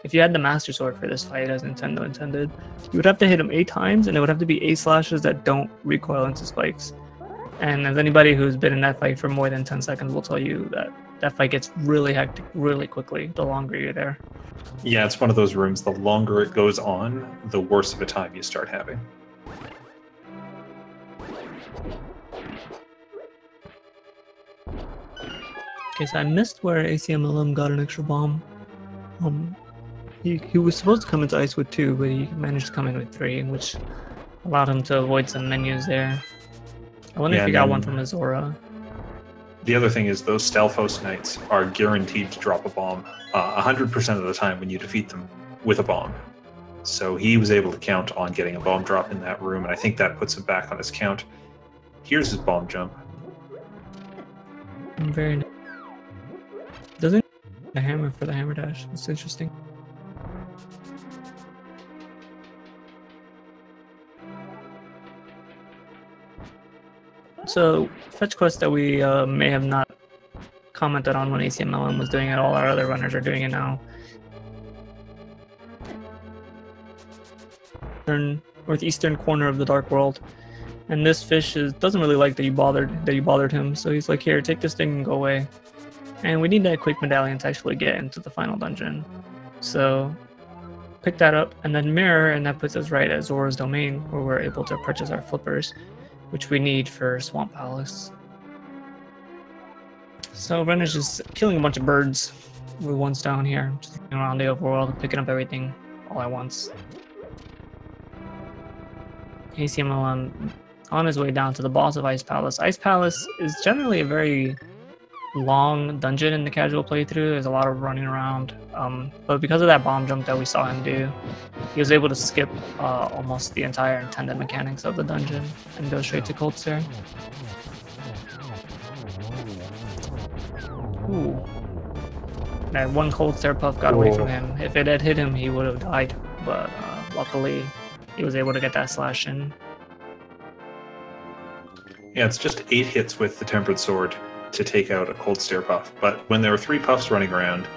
B: if you had the Master Sword for this fight, as Nintendo intended, you would have to hit him 8 times, and it would have to be 8 slashes that don't recoil into spikes. And as anybody who's been in that fight for more than 10 seconds will tell you, that fight gets really hectic really quickly the longer you're there.
A: Yeah, it's one of those rooms, the longer it goes on, the worse of a time you start having.
B: Okay, so I missed where Acmlm got an extra bomb. He was supposed to come into Ice with 2, but he managed to come in with 3, which allowed him to avoid some menus there. I wonder if he got one from Azora.
A: The other thing is those Stalfos Knights are guaranteed to drop a bomb 100% of the time when you defeat them with a bomb. So he was able to count on getting a bomb drop in that room, and I think that puts him back on his count. Here's his bomb jump.
B: Very nice. Doesn't the hammer for the hammer dash. It's interesting. So, fetch quest that we may have not commented on when Acmlm was doing it, all our other runners are doing it now. Northeastern corner of the Dark World, and this fish doesn't really like that you bothered him. So he's like, "Here, take this thing and go away." And we need that quick medallion to actually get into the final dungeon. So pick that up and then mirror, and that puts us right at Zora's domain, where we're able to purchase our flippers, which we need for Swamp Palace. So Renner's just killing a bunch of birds with 1 down here, just going around the overworld, picking up everything all at once. Acmlm on his way down to the boss of Ice Palace. Ice Palace is generally a very long dungeon in the casual playthrough. There's a lot of running around, but because of that bomb jump that we saw him do, he was able to skip almost the entire intended mechanics of the dungeon and go straight to Cold Stare. Ooh. That one cold stare puff got away from
A: Whoa.
B: him. If it had hit him, he would have died. But luckily, he was able to get that slash in.
A: Yeah, it's just 8 hits with the Tempered Sword to take out a Cold Stare Puff. But when there are 3 puffs running around,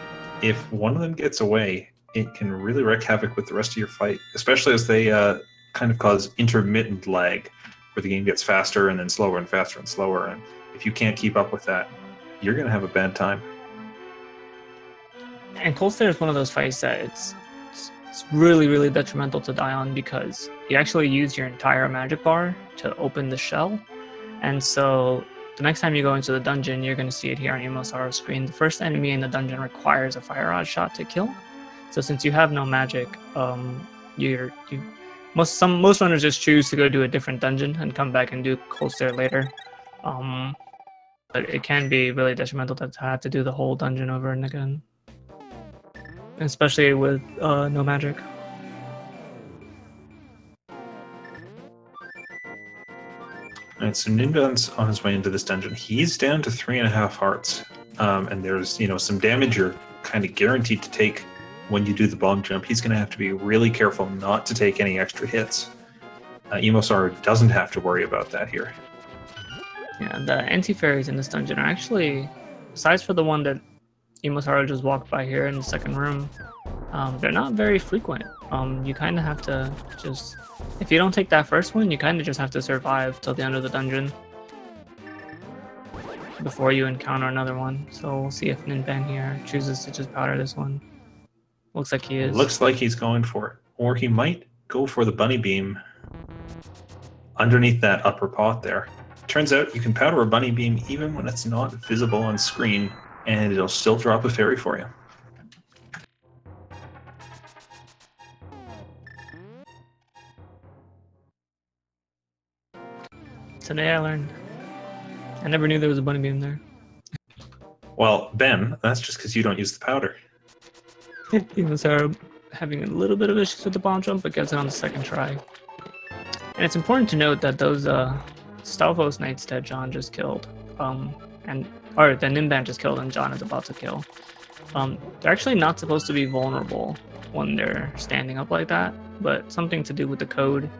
A: if one of them gets away, it can really wreak havoc with the rest of your fight, especially as they kind of cause intermittent lag, where the game gets faster and then slower and faster and slower. And if you can't keep up with that, you're going to have a bad time.
B: And Cold Stare is one of those fights that it's really, really detrimental to die on because you actually use your entire magic bar to open the shell. And so the next time you go into the dungeon, you're going to see it here on EmoSaru's screen. The first enemy in the dungeon requires a fire rod shot to kill. So since you have no magic, most runners just choose to go do a different dungeon and come back and do Cold Stare later. But it can be really detrimental to have to do the whole dungeon over and again, especially with no magic.
A: Alright, so Ninban's on his way into this dungeon. He's down to 3.5 hearts. And there's, some damage you're kind of guaranteed to take when you do the bomb jump. He's going to have to be really careful not to take any extra hits. EmoSaru doesn't have to worry about that here.
B: Yeah, the anti-fairies in this dungeon are actually, besides for the one that EmoSaru just walked by here in the second room, they're not very frequent. You kind of have to just, if you don't take that first one, you kind of just have to survive till the end of the dungeon before you encounter another one. So we'll see if Ninban here chooses to just powder this one. Looks like he is.
A: Looks like he's going for it. Or he might go for the bunny beam underneath that upper pot there. Turns out you can powder a bunny beam even when it's not visible on screen, and it'll still drop a fairy for you.
B: Today I learned. I never knew there was a bunny beam there.
A: Well, Ben, that's just because you don't use the powder.
B: EmoSaru having a little bit of issues with the bomb jump, but gets it on the second try. And it's important to note that those Stalfos Knights that John just killed, or that Ninban just killed and John is about to kill, they're actually not supposed to be vulnerable when they're standing up like that, but something to do with the code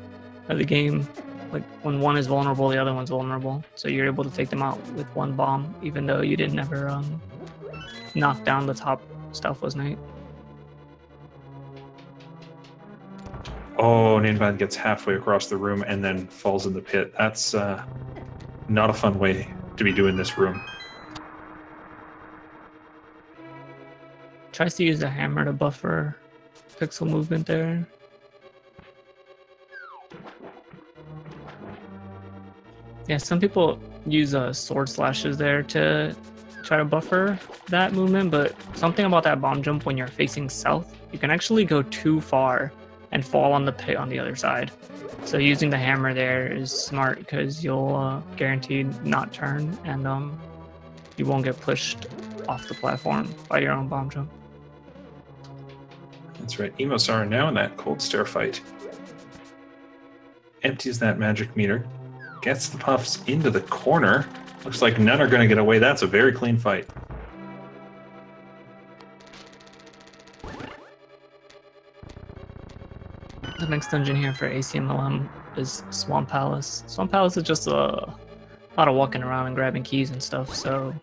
B: of the game. Like when one is vulnerable, the other one's vulnerable. So you're able to take them out with one bomb, even though you didn't ever knock down the top Stalfos Knight.
A: Oh, Ninban gets halfway across the room and then falls in the pit. That's not a fun way to be doing this room.
B: Tries to use the hammer to buffer pixel movement there. Yeah, some people use sword slashes there to try to buffer that movement, but something about that bomb jump when you're facing south, you can actually go too far and fall on the pit on the other side. So using the hammer there is smart because you'll guaranteed not turn and you won't get pushed off the platform by your own bomb jump.
A: That's right. EmoSaru now in that Cold Stare fight. Empties that magic meter. Gets the puffs into the corner. Looks like none are going to get away. That's a very clean fight.
B: The next dungeon here for Acmlm is Swamp Palace. Swamp Palace is just a lot of walking around and grabbing keys and stuff, so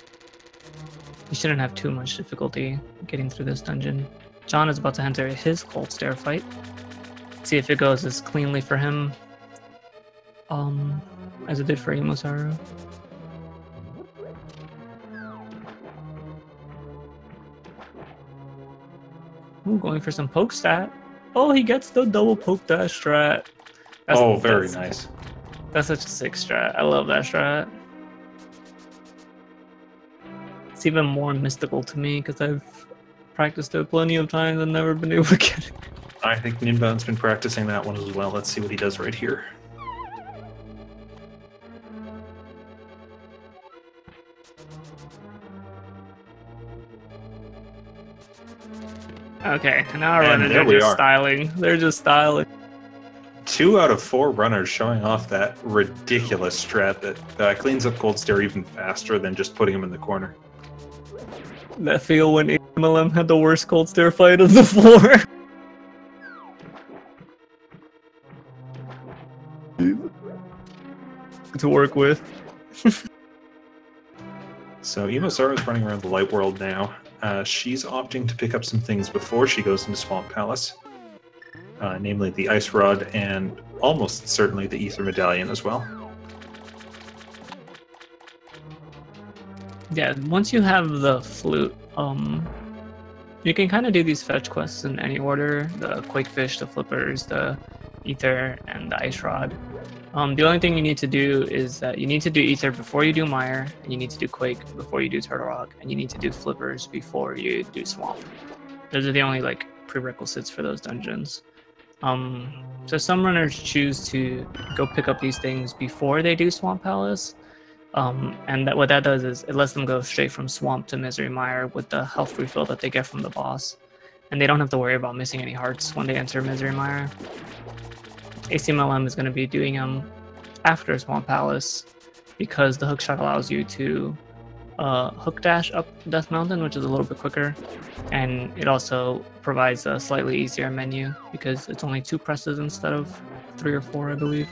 B: you shouldn't have too much difficulty getting through this dungeon. John is about to enter his Cold Stare fight. Let's see if it goes as cleanly for him as it did for EmoSaru. Ooh, going for some poke stat. Oh, he gets the double poke dash strat.
A: Very nice.
B: That's such a sick strat. I love that strat. It's even more mystical to me because I've practiced it plenty of times and never been able to get it.
A: I think Ninban's been practicing that one as well. Let's see what he does right here.
B: Okay, now our runners are just styling. They're just styling.
A: 2 out of 4 runners showing off that ridiculous strat that cleans up Cold Stare even faster than just putting him in the corner.
B: That feel when AMLM had the worst cold stare fight of the floor. To work with.
A: So EmoSaru is running around the light world now. She's opting to pick up some things before she goes into Swamp Palace. Namely the Ice Rod and almost certainly the Ether Medallion as well.
B: Yeah, once you have the flute, you can kind of do these fetch quests in any order. The Quakefish, the Flippers, the Ether, and the Ice Rod. The only thing you need to do is that you need to do Ether before you do Mire, and you need to do Quake before you do Turtle Rock, and you need to do Flippers before you do Swamp. Those are the only like prerequisites for those dungeons. So some runners choose to go pick up these things before they do Swamp Palace. And what that does is it lets them go straight from Swamp to Misery Mire with the health refill that they get from the boss. And they don't have to worry about missing any hearts when they enter Misery Mire. Acmlm is going to be doing them after Swamp Palace because the hookshot allows you to hook dash up Death Mountain, which is a little bit quicker. And it also provides a slightly easier menu because it's only 2 presses instead of 3 or 4, I believe.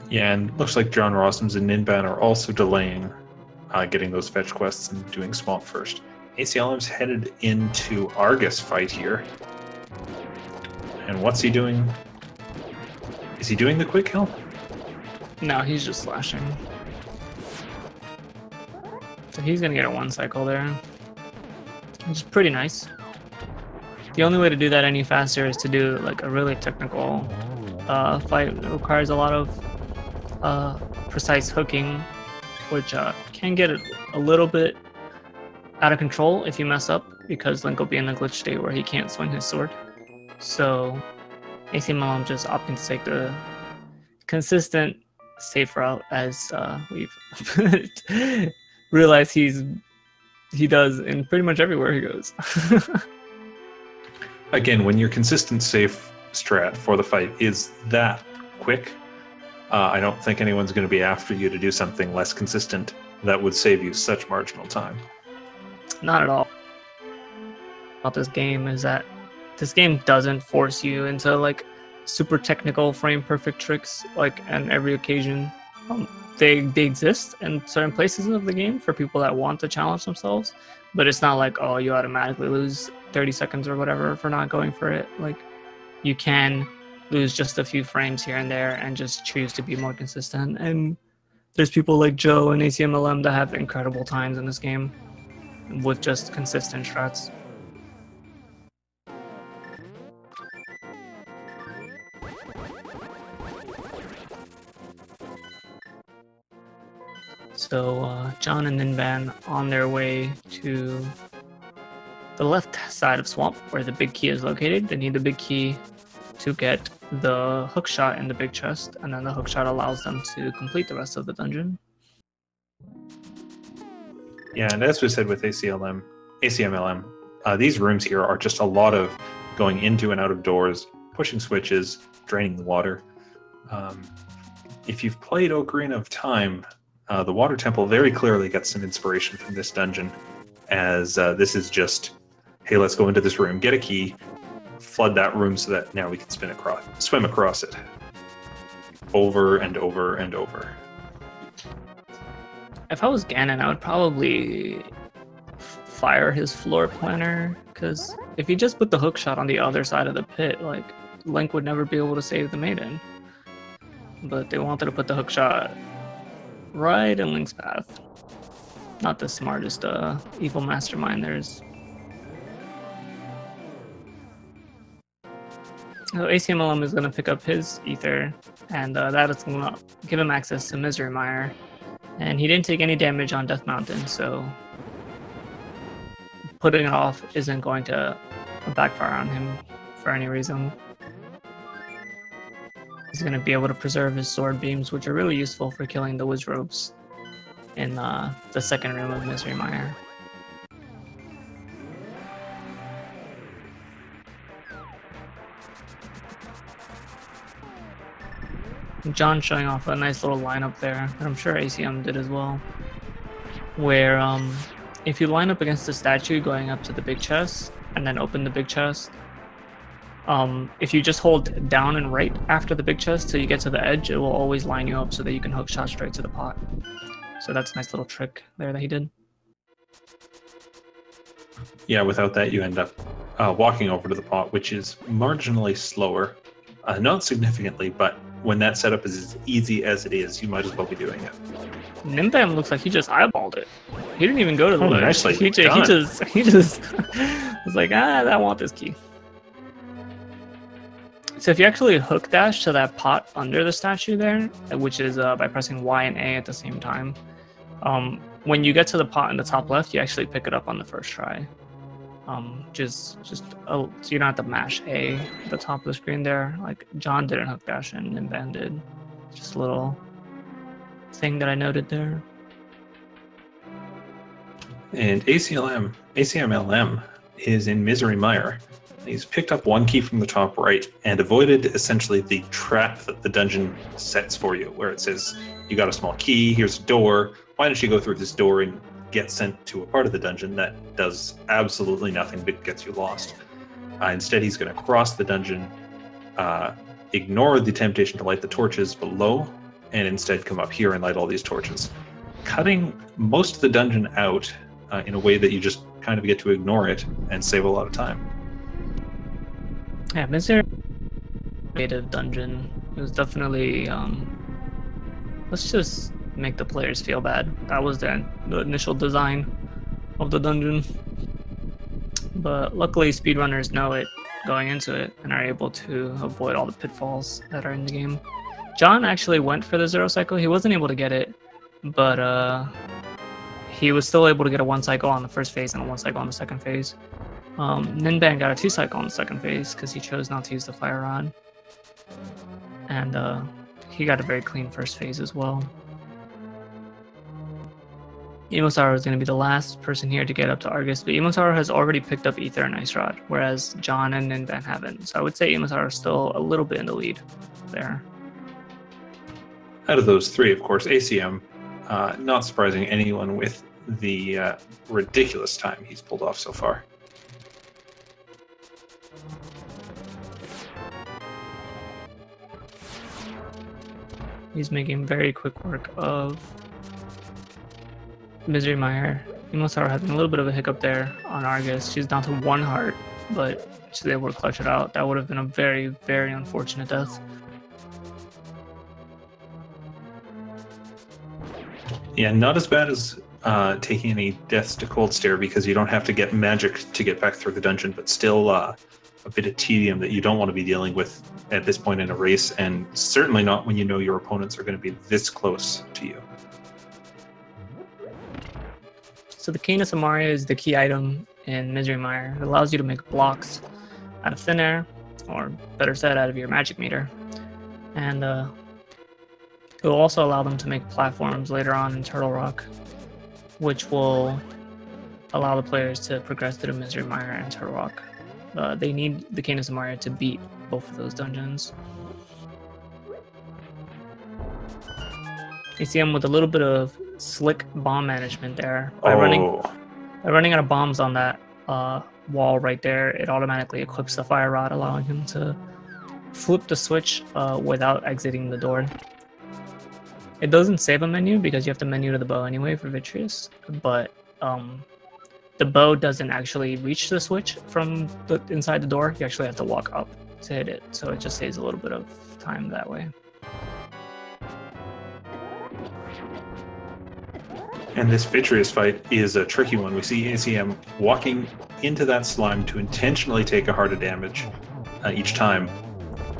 A: Yeah, and looks like JohnRossums and Ninban are also delaying getting those fetch quests and doing Swamp first. ACLM's headed into Argus fight here. And what's he doing? Is he doing the quick kill?
B: No, he's just slashing. So he's gonna get a 1 cycle there, which is pretty nice. The only way to do that any faster is to do like a really technical fight that requires a lot of precise hooking, which can get a little bit out of control if you mess up, because Link will be in a glitch state where he can't swing his sword. So Acmlm just opting to take the consistent safe route, as we've realized he does in pretty much everywhere he goes.
A: Again, when your consistent safe strat for the fight is that quick, I don't think anyone's going to be after you to do something less consistent that would save you such marginal time.
B: Not at all. About this game is that this game doesn't force you into like super technical frame perfect tricks like on every occasion. They exist in certain places of the game for people that want to challenge themselves, but it's not like, oh, you automatically lose 30 seconds or whatever for not going for it. Like, you can lose just a few frames here and there and just choose to be more consistent. And there's people like Joe and Acmlm that have incredible times in this game with just consistent strats. So John and Ninban on their way to the left side of Swamp, where the big key is located. They need the big key to get the hookshot in the big chest, and then the hookshot allows them to complete the rest of the dungeon.
A: Yeah, and as we said with ACMLM, these rooms here are just a lot of going into and out of doors, pushing switches, draining the water. If you've played Ocarina of Time, the Water Temple very clearly gets some inspiration from this dungeon, as this is just, hey, let's go into this room, get a key, flood that room so that now we can swim across it. Over and over and over.
B: If I was Ganon, I would probably fire his floor planner, because if he just put the hookshot on the other side of the pit, like, Link would never be able to save the maiden. But they wanted to put the hookshot right in Link's path. Not the smartest evil mastermind there is. So Acmlm is going to pick up his Ether, and that is going to give him access to Misery Mire. And he didn't take any damage on Death Mountain, so putting it off isn't going to backfire on him for any reason. He's going to be able to preserve his sword beams, which are really useful for killing the Wizrobes in the second room of Misery Mire. John showing off a nice little lineup there, and I'm sure ACM did as well. where if you line up against the statue going up to the big chest and then open the big chest, if you just hold down and right after the big chest till you get to the edge, it will always line you up so that you can hook shot straight to the pot. So that's a nice little trick there that he did.
A: Yeah, without that you end up walking over to the pot, which is marginally slower. Not significantly, but when that setup is as easy as it is, you might as well be doing it.
B: Ninban looks like he just eyeballed it. He didn't even go to the ledge.
A: Nicely
B: He just was like, I want this key. So if you actually hook dash to that pot under the statue there, which is by pressing Y and A at the same time, when you get to the pot in the top left, you actually pick it up on the first try. So you don't have to mash A at the top of the screen there. Like John didn't hook dash and Ninban did. Just a little thing that I noted there.
A: And ACMLM is in Misery Mire. He's picked up one key from the top right and avoided essentially the trap that the dungeon sets for you, where it says, you got a small key, here's a door, why don't you go through this door and get sent to a part of the dungeon that does absolutely nothing but gets you lost. Instead, he's going to cross the dungeon, ignore the temptation to light the torches below, and instead come up here and light all these torches, cutting most of the dungeon out in a way that you just kind of get to ignore it and save a lot of time.
B: Yeah, Misery creative dungeon. It was definitely let's just make the players feel bad. That was the initial design of the dungeon. But luckily speedrunners know it going into it and are able to avoid all the pitfalls that are in the game. John actually went for the 0 cycle. He wasn't able to get it, but he was still able to get a 1 cycle on the first phase and a 1 cycle on the second phase. Ninban got a 2 cycle on the second phase because he chose not to use the fire rod. And he got a very clean first phase as well. EmoSaru is going to be the last person here to get up to Argus, but EmoSaru has already picked up Ether and Ice Rod, whereas John and Ninban haven't. So I would say EmoSaru is still a little bit in the lead there.
A: Out of those three, of course, ACM, not surprising anyone with the ridiculous time he's pulled off so far.
B: He's making very quick work of Misery Mire. EmoSaru having a little bit of a hiccup there on Argus. She's down to 1 heart, but she's able to clutch it out. That would have been a very, very unfortunate death.
A: Yeah, not as bad as taking any deaths to Cold Stare because you don't have to get magic to get back through the dungeon, but still a bit of tedium that you don't want to be dealing with at this point in a race, and certainly not when you know your opponents are going to be this close to you.
B: So the Canis Amaria is the key item in Misery Mire. It allows you to make blocks out of thin air, or better said, out of your magic meter. And it will also allow them to make platforms later on in Turtle Rock, which will allow the players to progress through Misery Mire and Turtle Rock. They need the Canis Amaria to beat both of those dungeons. ACM with a little bit of slick bomb management there. By running out of bombs on that wall right there, it automatically equips the fire rod, allowing him to flip the switch without exiting the door. It doesn't save a menu because you have to menu to the bow anyway for Vitreous, but the bow doesn't actually reach the switch from inside the door. You actually have to walk up to hit it, so it just saves a little bit of time that way.
A: And this Vitreous fight is a tricky one. We see ACM walking into that slime to intentionally take a heart of damage each time.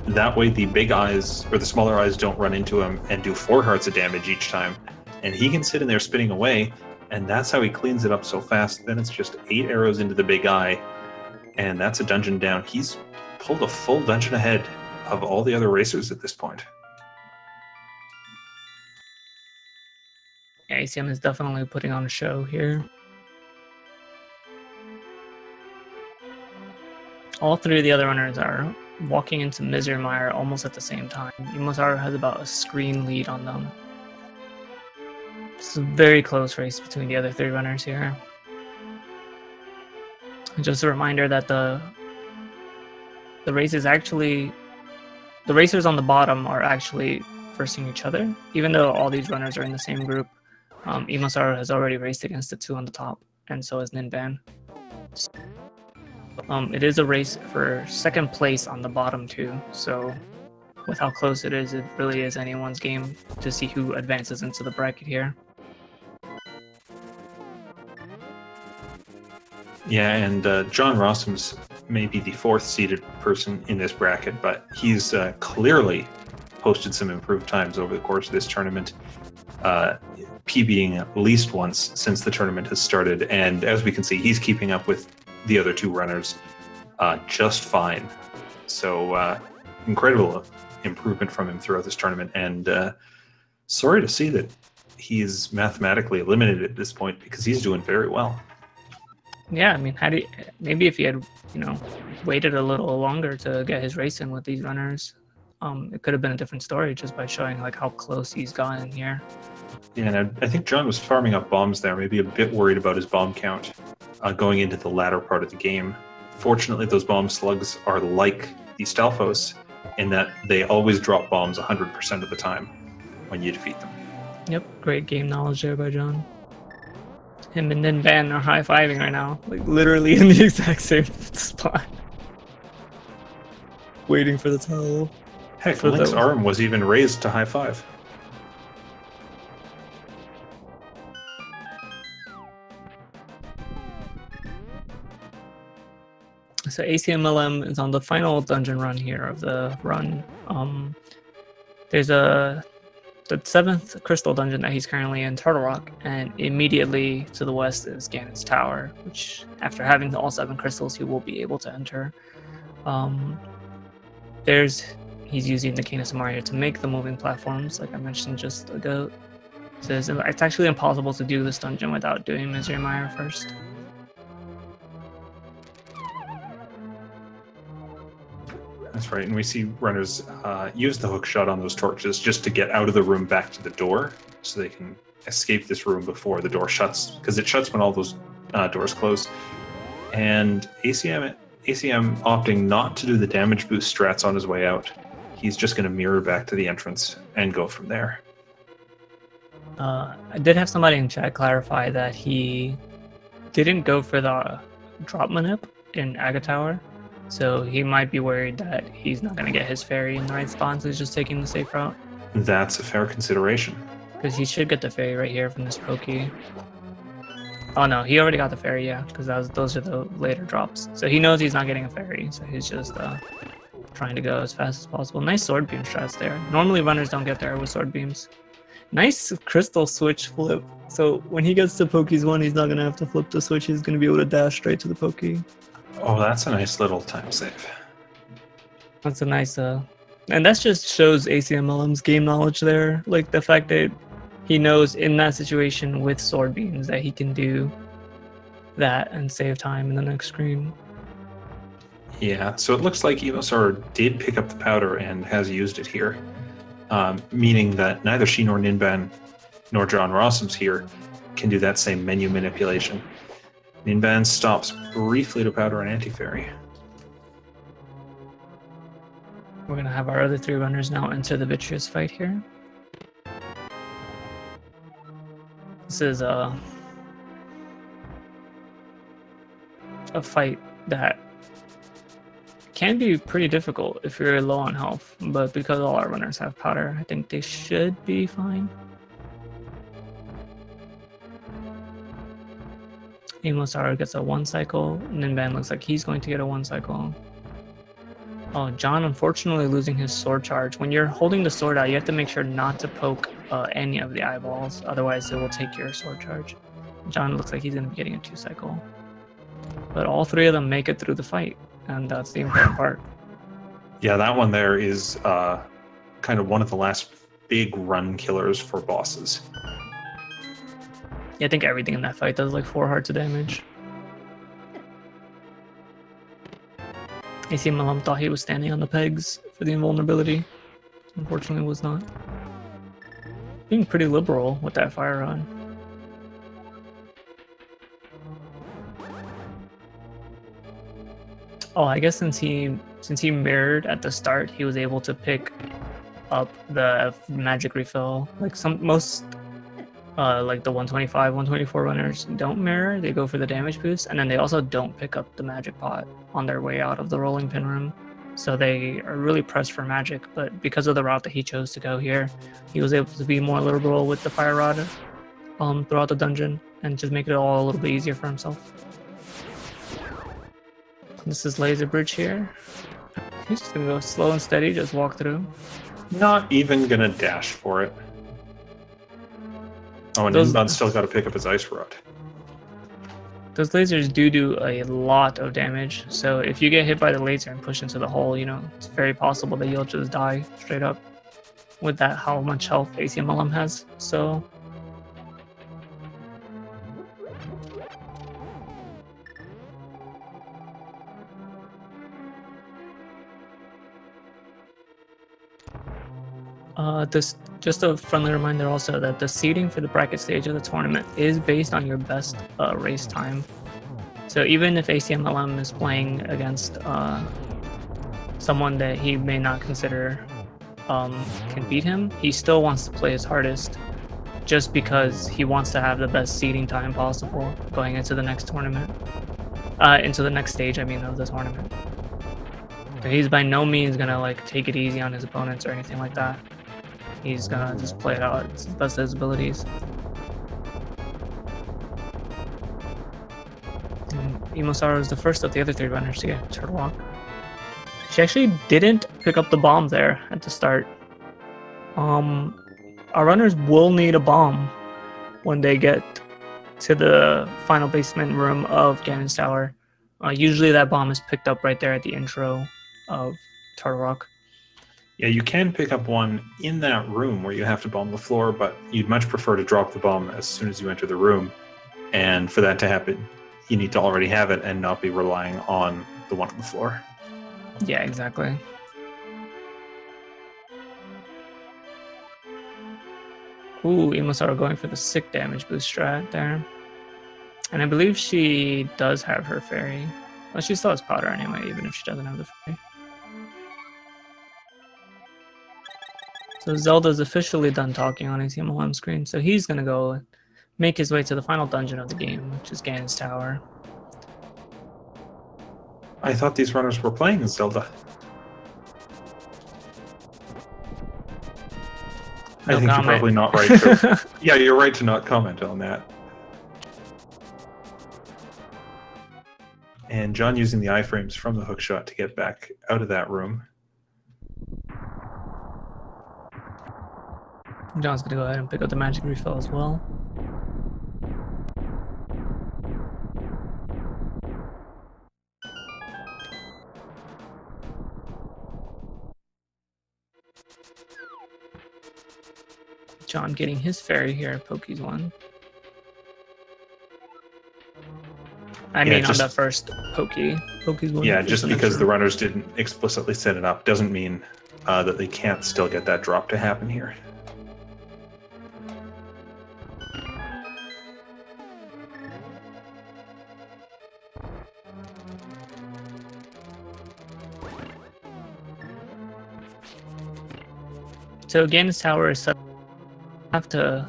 A: That way the big eyes, or the smaller eyes, don't run into him and do 4 hearts of damage each time. And he can sit in there spinning away, and that's how he cleans it up so fast. Then it's just 8 arrows into the big eye, and that's a dungeon down. He's pulled a full dungeon ahead of all the other racers at this point.
B: Yeah, ACM is definitely putting on a show here. All 3 of the other runners are walking into Misery Mire almost at the same time. EmoSaru has about a screen lead on them. It's a very close race between the other 3 runners here. Just a reminder that the race is actually, the racers on the bottom are actually versing each other, even though all these runners are in the same group. EmoSaru has already raced against the 2 on the top, and so has Ninban. It is a race for 2nd place on the bottom too, so with how close it really is anyone's game to see who advances into the bracket here.
A: Yeah, and JohnRossums may be the 4th seeded person in this bracket, but he's clearly posted some improved times over the course of this tournament, PBing at least once since the tournament has started, and as we can see, he's keeping up with the other 2 runners just fine. So incredible improvement from him throughout this tournament, and sorry to see that he's mathematically eliminated at this point because he's doing very well.
B: Yeah, I mean, maybe if he had, waited a little longer to get his race in with these runners, it could have been a different story just by showing like how close he's gotten here.
A: Yeah, and I think John was farming up bombs there, maybe a bit worried about his bomb count going into the latter part of the game. Fortunately, those bomb slugs are like the Stalfos in that they always drop bombs 100% of the time when you defeat them.
B: Yep, great game knowledge there by John. Him and Ninban are high-fiving right now, like literally in the exact same spot. Waiting for the towel.
A: Heck, Link's arm was even raised to high five.
B: So Acmlm is on the final dungeon run here of the run. There's the 7th crystal dungeon that he's currently in, Turtle Rock, and immediately to the west is Ganon's Tower, which after having all 7 crystals, he will be able to enter. He's using the Canis Mario to make the moving platforms, like I mentioned just ago. So it's actually impossible to do this dungeon without doing Misery Mire first.
A: That's right, and we see runners use the hook shot on those torches just to get out of the room back to the door, so they can escape this room before the door shuts, because it shuts when all those doors close. And ACM opting not to do the damage boost strats on his way out. He's just going to mirror back to the entrance and go from there.
B: I did have somebody in chat clarify that he didn't go for the drop manip in Aga Tower. So he might be worried that he's not going to get his fairy in the right spot, so he's just taking the safe route.
A: That's a fair consideration.
B: Because he should get the fairy right here from this pokey. Oh no, he already got the fairy, yeah, because those are the later drops. So he knows he's not getting a fairy, so he's just trying to go as fast as possible. Nice sword beam strats there. Normally runners don't get there with sword beams. Nice crystal switch flip. So when he gets to Poke's 1, he's not going to have to flip the switch, he's going to be able to dash straight to the Poke.
A: Oh, that's a nice little time save.
B: That's a nice, and that just shows Acmlm's game knowledge there. Like the fact that he knows in that situation with sword beams that he can do that and save time in the next screen.
A: Yeah, so it looks like EmoSaru did pick up the powder and has used it here, meaning that neither she nor Ninban nor JohnRossums here can do that same menu manipulation. Ninban stops briefly to powder an anti-fairy.
B: We're going to have our other 3 runners now enter the Vitreous fight here. This is a fight that can be pretty difficult if you're low on health, but because all our runners have powder, I think they should be fine. EmoSaru gets a 1 cycle. Ninban looks like he's going to get a 1 cycle. Oh, John unfortunately losing his sword charge. When you're holding the sword out, you have to make sure not to poke any of the eyeballs, otherwise it will take your sword charge. John looks like he's going to be getting a 2 cycle. But all 3 of them make it through the fight, and that's the important part.
A: Yeah, that one there is kind of one of the last big run killers for bosses.
B: Yeah, I think everything in that fight does like 4 hearts of damage. Acmlm thought he was standing on the pegs for the invulnerability. Unfortunately, was not. being pretty liberal with that fire rod. Oh, I guess since he mirrored at the start, he was able to pick up the magic refill. Like most like the 125, 124 runners don't mirror, they go for the damage boost, and then they also don't pick up the magic pot on their way out of the rolling pin room. So they are really pressed for magic, but because of the route that he chose to go here, he was able to be more liberal with the fire rod throughout the dungeon and just make it all a little bit easier for himself. This is laser bridge here. He's just gonna go slow and steady, just walk through.
A: Not even gonna dash for it. Oh, and Ninban still got to pick up his ice rod.
B: Those lasers do a lot of damage, so if you get hit by the laser and push into the hole, you know, it's very possible that you'll just die straight up with that, how much health Acmlm has. So just a friendly reminder also that the seeding for the bracket stage of the tournament is based on your best race time. So even if Acmlm is playing against someone that he may not consider can beat him, he still wants to play his hardest just because he wants to have the best seeding time possible going into the next tournament. Into the next stage, I mean, of the tournament. So he's by no means gonna like take it easy on his opponents or anything like that. He's gonna just play it out as best of his abilities. And EmoSaru is the first of the other 3 runners to get Turtle Rock. She actually didn't pick up the bomb there at the start. Our runners will need a bomb when they get to the final basement room of Ganon's Tower. Usually that bomb is picked up right there at the intro of Turtle Rock.
A: Yeah, you can pick up one in that room where you have to bomb the floor, but you'd much prefer to drop the bomb as soon as you enter the room. And for that to happen, you need to already have it and not be relying on the one on the floor.
B: Yeah, exactly. Ooh, EmoSaru going for the sick damage boost strat there. And I believe she does have her fairy. Well, she still has powder anyway, even if she doesn't have the fairy. So Zelda's officially done talking on his Acmlm screen, so he's gonna go make his way to the final dungeon of the game, which is Ganon's Tower.
A: I thought these runners were playing Zelda.
B: No
A: I think
B: comment.
A: you're probably not right to... Yeah, you're right to not comment on that. And John using the iframes from the hookshot to get back out of that room.
B: John's gonna go ahead and pick up the magic refill as well. John getting his fairy here at Poke's one. I mean, on the first Poke's one.
A: Yeah, just because the runners didn't explicitly set it up doesn't mean that they can't still get that drop to happen here.
B: So Ganon's Tower is set. You have to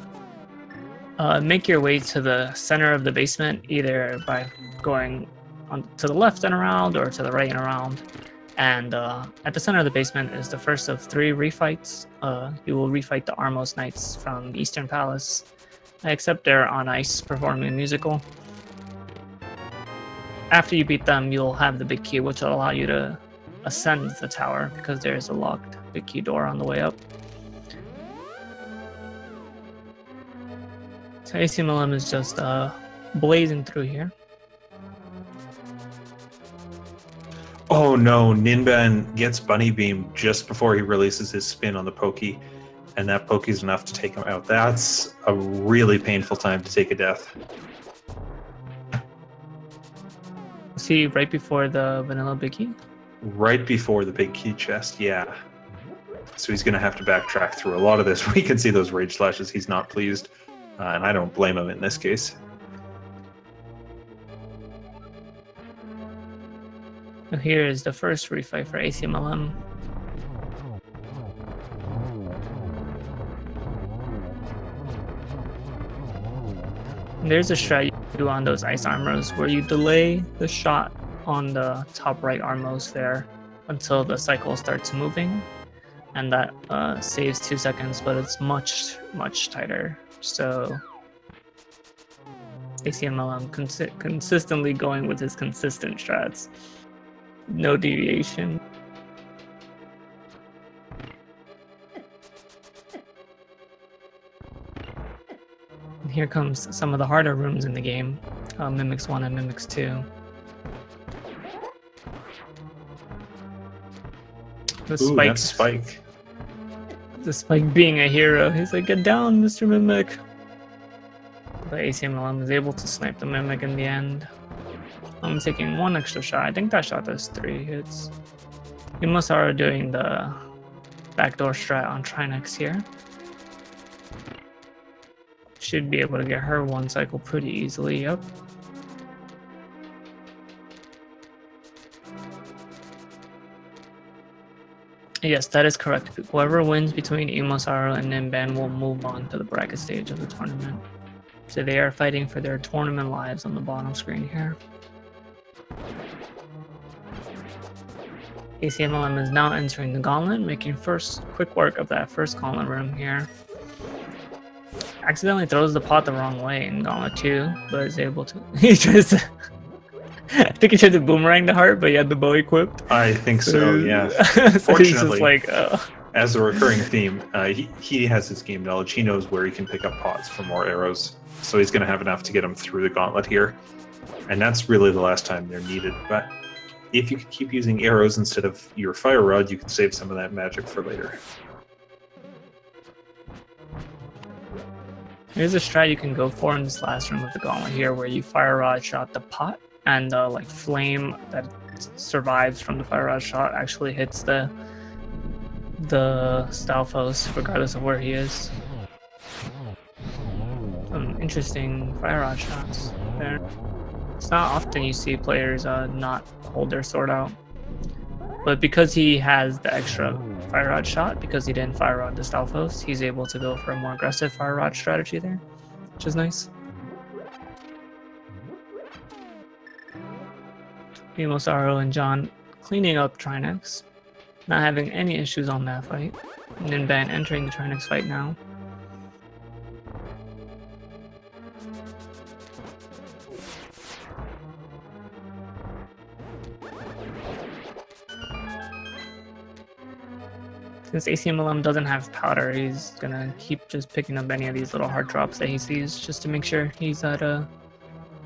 B: make your way to the center of the basement, either by going to the left and around, or to the right and around. And at the center of the basement is the first of 3 refights. You will refight the Armos Knights from Eastern Palace, except they're on ice performing a musical. After you beat them, you'll have the big key, which will allow you to ascend the tower, because there's a locked big key door on the way up. So Acmlm is just blazing through here.
A: Oh no, Ninban gets Bunny Beam just before he releases his spin on the Pokey, and that Pokey's enough to take him out. That's a really painful time to take a death.
B: See, right before the vanilla big key?
A: Right before the big key chest, yeah. So he's going to have to backtrack through a lot of this. We can see those rage slashes. He's not pleased, and I don't blame him in this case.
B: Here is the first refight for Acmlm. There's a strat you can do on those ice armors where you delay the shot on the top right armos there until the cycle starts moving, and that saves 2 seconds, but it's much tighter. So Acmlm consistently going with his consistent strats, no deviation. And here comes some of the harder rooms in the game, Mimics 1 and Mimics 2. The
A: Spike.
B: The Spike being a hero. He's like, get down, Mr. Mimic. But Acmlm is able to snipe the Mimic in the end. I'm taking 1 extra shot. I think that shot does 3 hits. EmoSaru doing the backdoor strat on Trinix here. Should be able to get her 1 cycle pretty easily, yep. Yes, that is correct. Whoever wins between EmoSaru and Ninban will move on to the bracket stage of the tournament. So they are fighting for their tournament lives on the bottom screen here. Acmlm is now entering the gauntlet, making quick work of that first gauntlet room here. Accidentally throws the pot the wrong way in gauntlet 2, but is able to... He tries to... I think he tried to boomerang the heart, but he had the bow equipped.
A: I think so, yeah.
B: So
A: Fortunately,
B: he's just like,
A: as a recurring theme, he has his game knowledge. He knows where he can pick up pots for more arrows. So he's going to have enough to get him through the gauntlet here. And that's really the last time they're needed. But if you can keep using arrows instead of your fire rod, you can save some of that magic for later.
B: Here's a strat you can go for in this last room of the gauntlet here, where you fire rod shot the pot, and the like flame that survives from the fire rod shot actually hits the Stalfos, regardless of where he is. Interesting fire rod shots there. It's not often you see players not hold their sword out, but because he has the extra fire rod shot, because he didn't fire rod the Stalfos, he's able to go for a more aggressive fire rod strategy there, which is nice. EmoSaru and John cleaning up Trinix, not having any issues on that fight. Ninban entering the Trinix fight now. Since Acmlm doesn't have powder, he's gonna keep just picking up any of these little heart drops that he sees just to make sure he's at a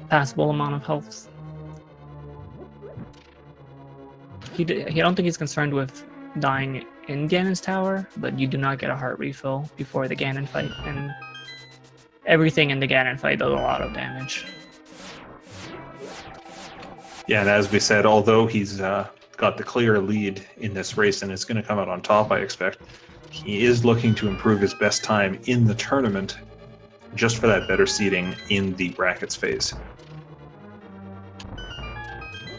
B: passable amount of health. I don't think he's concerned with dying in Ganon's tower, but you do not get a heart refill before the Ganon fight, and everything in the Ganon fight does a lot of damage.
A: Yeah, and as we said, although he's got the clear lead in this race and is going to come out on top, I expect, he is looking to improve his best time in the tournament just for that better seeding in the brackets phase.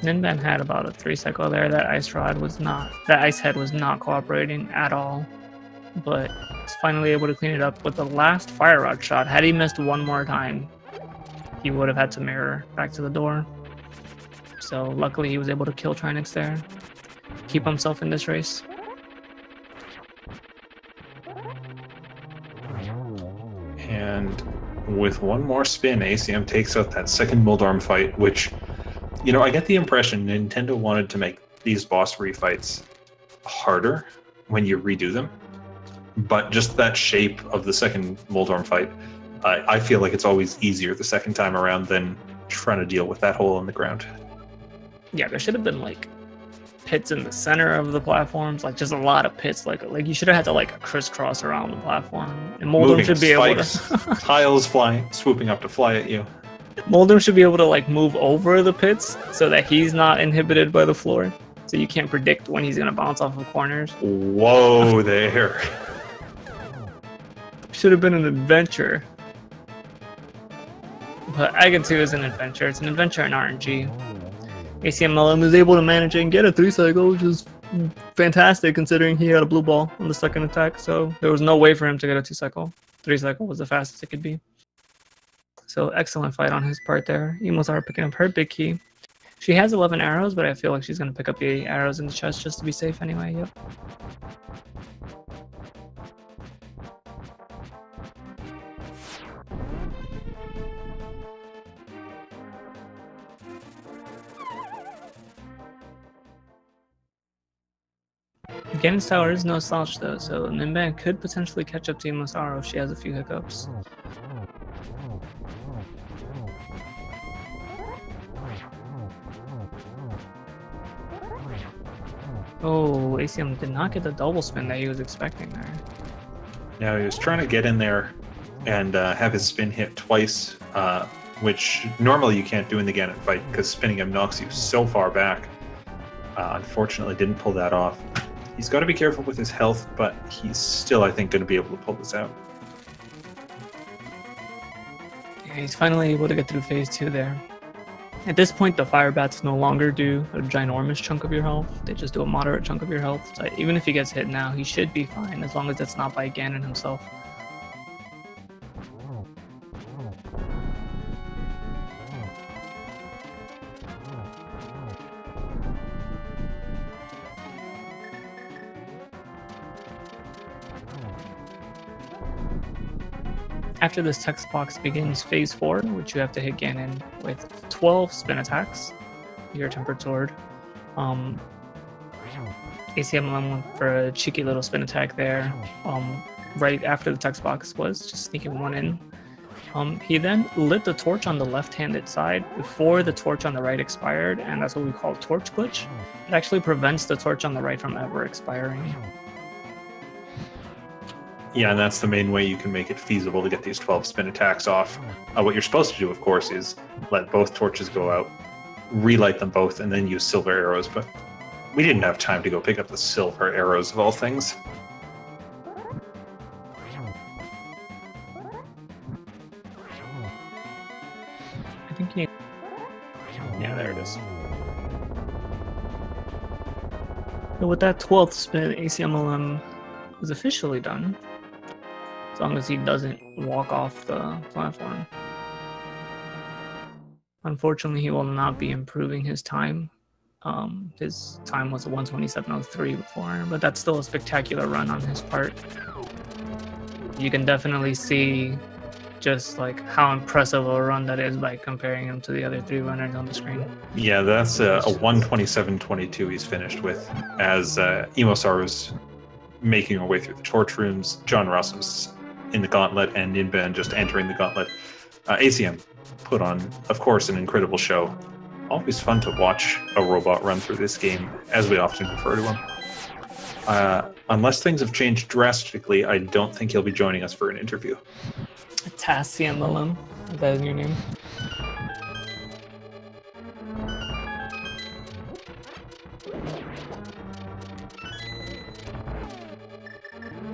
B: Ninban had about a 3 cycle there. That ice head was not cooperating at all, but he's finally able to clean it up with the last fire rod shot. Had he missed one more time, he would have had to mirror back to the door. So luckily he was able to kill Trinix there, keep himself in this race.
A: And with one more spin, ACM takes out that second Muldarm fight, which, you know, I get the impression Nintendo wanted to make these boss refights harder when you redo them. But just that shape of the second Muldarm fight, I feel like it's always easier the second time around than trying to deal with that hole in the ground.
B: Yeah, there should have been like pits in the center of the platforms, like just a lot of pits. Like you should have had to like crisscross around the platform. And Muldarm should be able to
A: tiles flying, swooping up to fly at you.
B: Muldarm should be able to like move over the pits so that he's not inhibited by the floor. so you can't predict when he's gonna bounce off of corners.
A: Whoa there.
B: Should have been an adventure. But Aga 2 is an adventure. It's an adventure in RNG. Acmlm is able to manage it and get a 3-cycle, which is fantastic considering he had a blue ball on the second attack. So there was no way for him to get a 2-cycle. 3-cycle was the fastest it could be. So excellent fight on his part there. EmoSaru picking up her big key. She has 11 arrows, but I feel like she's going to pick up the arrows in the chest just to be safe anyway. Yep. Ganon's tower is no slouch though, so Ninban could potentially catch up to EmoSaru if she has a few hiccups. Oh, ACM did not get the double spin that he was expecting there.
A: Now he was trying to get in there and have his spin hit twice, which normally you can't do in the Ganon fight because spinning him knocks you so far back. Unfortunately didn't pull that off. He's got to be careful with his health, but he's still, I think, going to be able to pull this out.
B: Yeah, he's finally able to get through phase 2 there. At this point, the fire bats no longer do a ginormous chunk of your health. They just do a moderate chunk of your health. So even if he gets hit now, he should be fine, as long as it's not by Ganon himself. After this text box begins phase 4, which you have to hit Ganon with 12 spin attacks. Your tempered sword. Acmlm went for a cheeky little spin attack there. Right after the text box was just sneaking one in. He then lit the torch on the left-handed side before the torch on the right expired, and that's what we call torch glitch. It actually prevents the torch on the right from ever expiring.
A: Yeah, and that's the main way you can make it feasible to get these 12 spin attacks off. What you're supposed to do, of course, is let both torches go out, relight them both, and then use silver arrows, but we didn't have time to go pick up the silver arrows of all things.
B: I think you... Yeah, there it is. So with that 12th spin, Acmlm is officially done. As long as he doesn't walk off the platform. Unfortunately, he will not be improving his time. His time was a 127.03 before, but that's still a spectacular run on his part. You can definitely see just like how impressive a run that is by comparing him to the other 3 runners on the screen.
A: Yeah, that's a 127.22 he's finished with, as EmoSaru's making her way through the torch rooms, JohnRossums in the gauntlet, and Ninban just entering the gauntlet. ACM put on, of course, an incredible show. Always fun to watch a robot run through this game, as we often refer to him. Unless things have changed drastically, I don't think he'll be joining us for an interview.
B: Acmlm, if that is your name.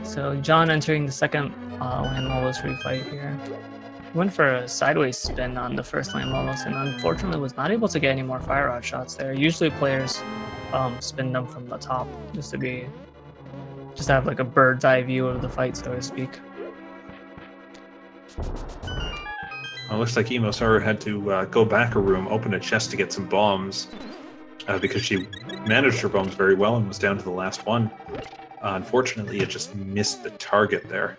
B: So John entering the second Land Molos refight here. Went for a sideways spin on the first Land Molos and unfortunately was not able to get any more fire rod shots there. Usually players spin them from the top just to have like a bird's eye view of the fight, so to speak.
A: Well, it looks like EmoSaru had to go back a room, open a chest to get some bombs, because she managed her bombs very well and was down to the last one. Unfortunately, it just missed the target there.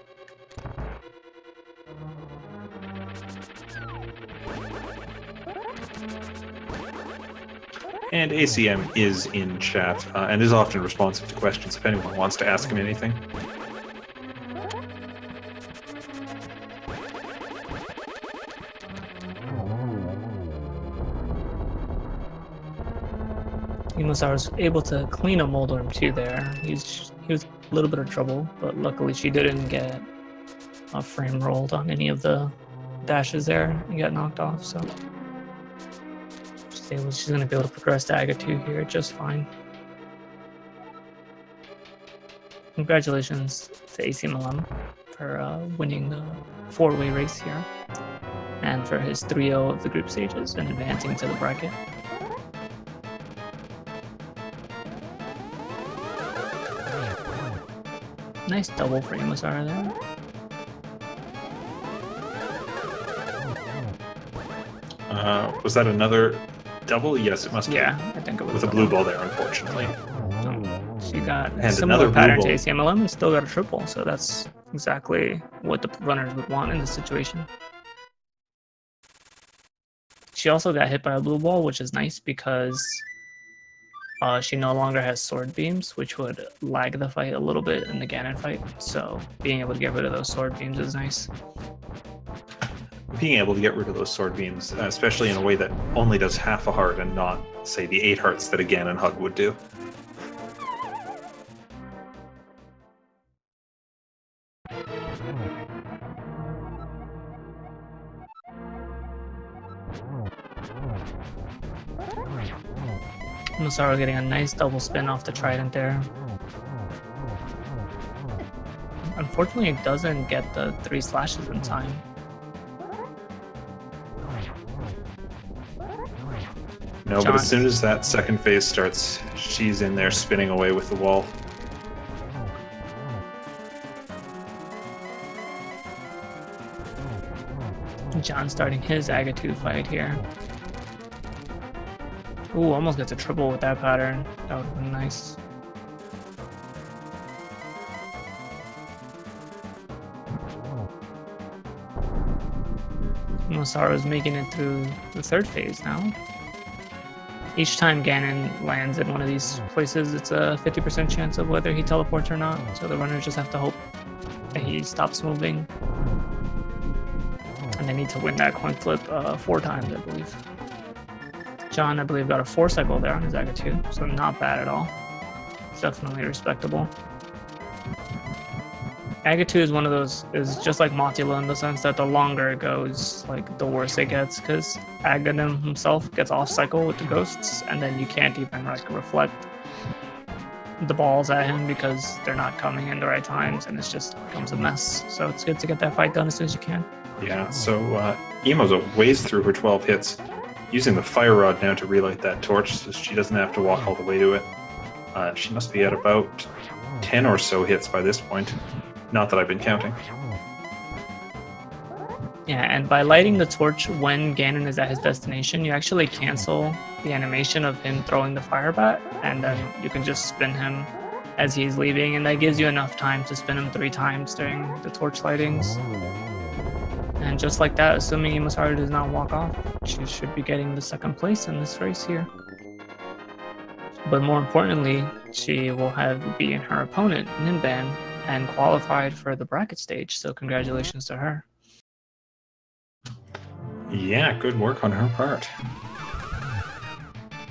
A: And ACM is in chat and is often responsive to questions if anyone wants to ask him anything.
B: EmoSaru was able to clean up Moldorm too there. He was a little bit of trouble, but luckily she didn't get a frame rolled on any of the dashes there and get knocked off, so she's going to be able to progress to Aga 2 here just fine. Congratulations to Acmlm for winning the 4-way race here, and for his 3-0 of the group stages and advancing to the bracket. Nice double for EmoSaru there.
A: Was that another double? Yes, it must be.
B: Yeah, I think it was
A: with a blue ball there, unfortunately.
B: She got a
A: And
B: similar
A: another
B: pattern
A: blue
B: to
A: ball.
B: Acmlm and still got a triple, so that's exactly what the runners would want in this situation. She also got hit by a blue ball, which is nice because she no longer has sword beams, which would lag the fight a little bit in the Ganon fight. So being able to get rid of those sword beams is nice.
A: Being able to get rid of those sword beams, especially in a way that only does half a heart and not, say, the 8 hearts that a Ganon hug would do.
B: EmoSaru getting a nice double spin off the trident there. Unfortunately, it doesn't get the 3 slashes in time.
A: No, but as soon as that second phase starts, she's in there spinning away with the wall.
B: John starting his Agatu fight here. Ooh, almost gets a triple with that pattern. That would have been nice. EmoSaru is making it through the 3rd phase now. Each time Ganon lands in one of these places, it's a 50% chance of whether he teleports or not, so the runners just have to hope that he stops moving. And they need to win that coin flip 4 times, I believe. John, I believe, got a 4 cycle there on his Agatu, so not bad at all. It's definitely respectable. Agatu is one of those, is just like Motula in the sense that the longer it goes, like the worse it gets, because Aghanim himself gets off cycle with the ghosts, and then you can't even like reflect the balls at him because they're not coming in the right times, and it just becomes a mess. So it's good to get that fight done as soon as you can.
A: Yeah, so Emo's a ways through her 12 hits, using the fire rod now to relight that torch so she doesn't have to walk all the way to it. She must be at about 10 or so hits by this point. Not that I've been counting.
B: Yeah, and by lighting the torch when Ganon is at his destination, you actually cancel the animation of him throwing the fire bat, and then you can just spin him as he's leaving, and that gives you enough time to spin him 3 times during the torch lightings. And just like that, assuming EmoSaru does not walk off, she should be getting the 2nd place in this race here. But more importantly, she will have beaten her opponent, Ninban, and qualified for the bracket stage, so congratulations to her.
A: Yeah, good work on her part.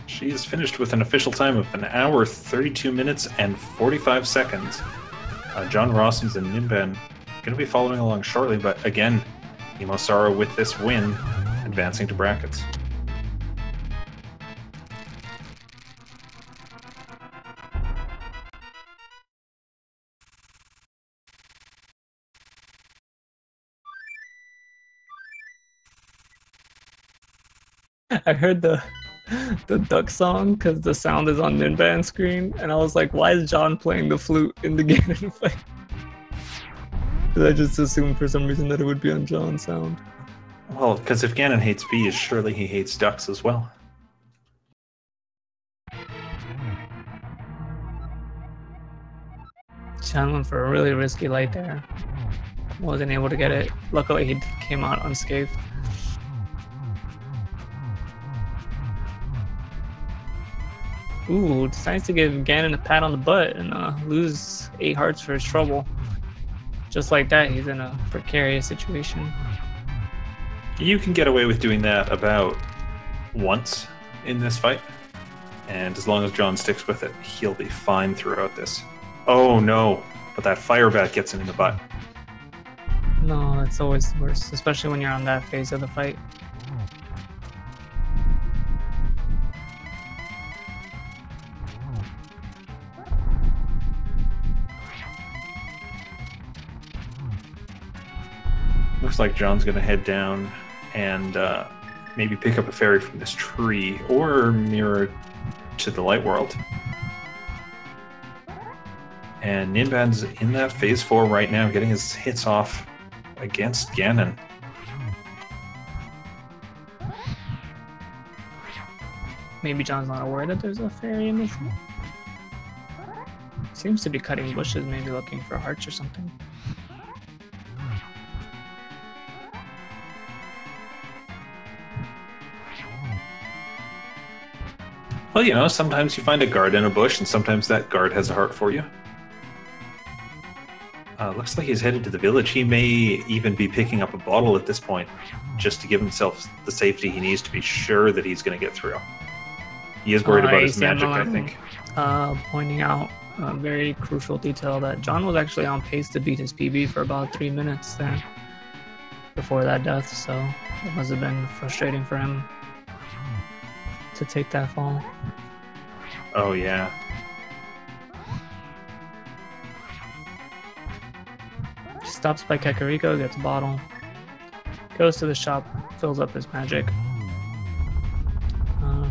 A: She is finished with an official time of 1 hour, 32 minutes, and 45 seconds. JohnRossums and Ninban going to be following along shortly, but again, EmoSaru with this win, advancing to brackets.
B: I heard the duck song because the sound is on Ninban's screen, and I was like, why is John playing the flute in the Ganon fight? Because I just assumed for some reason that it would be on John's sound.
A: Well, because if Ganon hates bees, surely he hates ducks as well.
B: John went for a really risky light there. Wasn't able to get it. Luckily, he came out unscathed. Ooh, decides to give Ganon a pat on the butt and lose 8 hearts for his trouble. Just like that, he's in a precarious situation.
A: You can get away with doing that about once in this fight, and as long as John sticks with it, he'll be fine throughout this. Oh no, but that fire bat gets him in the butt.
B: No, it's always worse, especially when you're on that phase of the fight.
A: Looks like John's going to head down and maybe pick up a fairy from this tree or mirror to the light world. And Ninban's in that phase 4 right now, getting his hits off against Ganon.
B: Maybe John's not aware that there's a fairy in this room. Seems to be cutting bushes, maybe looking for hearts or something.
A: Well, you know, sometimes you find a guard in a bush, and sometimes that guard has a heart for you. Looks like he's headed to the village. He may even be picking up a bottle at this point, just to give himself the safety he needs to be sure that he's going to get through. He is worried about his magic, I think.
B: Pointing out a very crucial detail that John was actually on pace to beat his PB for about 3 minutes there before that death, so it must have been frustrating for him to take that fall.
A: Oh, yeah.
B: Stops by Kakariko, gets a bottle, goes to the shop, fills up his magic.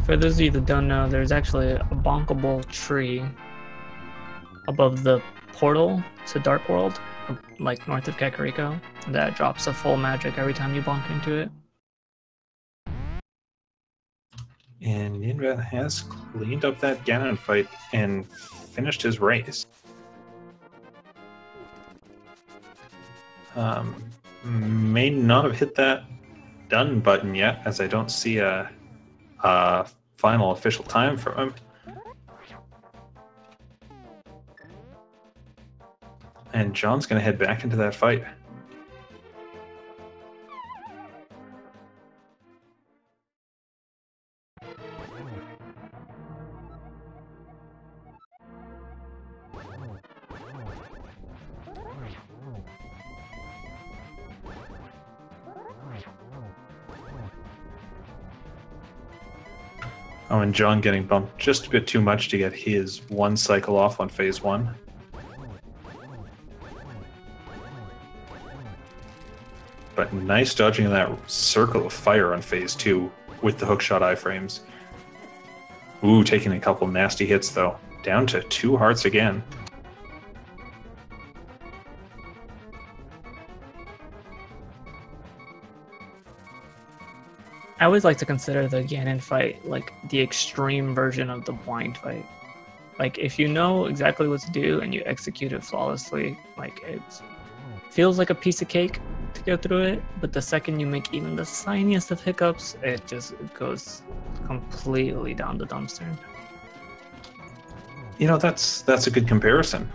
B: For those of you that don't know, there's actually a bonkable tree above the portal to Dark World, like north of Kakariko, that drops a full magic every time you bonk into it.
A: And Ninban has cleaned up that Ganon fight and finished his race. May not have hit that done button yet, as I don't see a final official time from him. And John's going to head back into that fight. Oh, and John getting bumped just a bit too much to get his one cycle off on phase 1. But nice dodging of that circle of fire on phase 2 with the hookshot iframes. Ooh, taking a couple nasty hits though. Down to 2 hearts again.
B: I always like to consider the Ganon fight like the extreme version of the blind fight. Like, if you know exactly what to do and you execute it flawlessly, like, it feels like a piece of cake to go through it, but the second you make even the tiniest of hiccups, it just goes completely down the dumpster.
A: You know, that's a good comparison.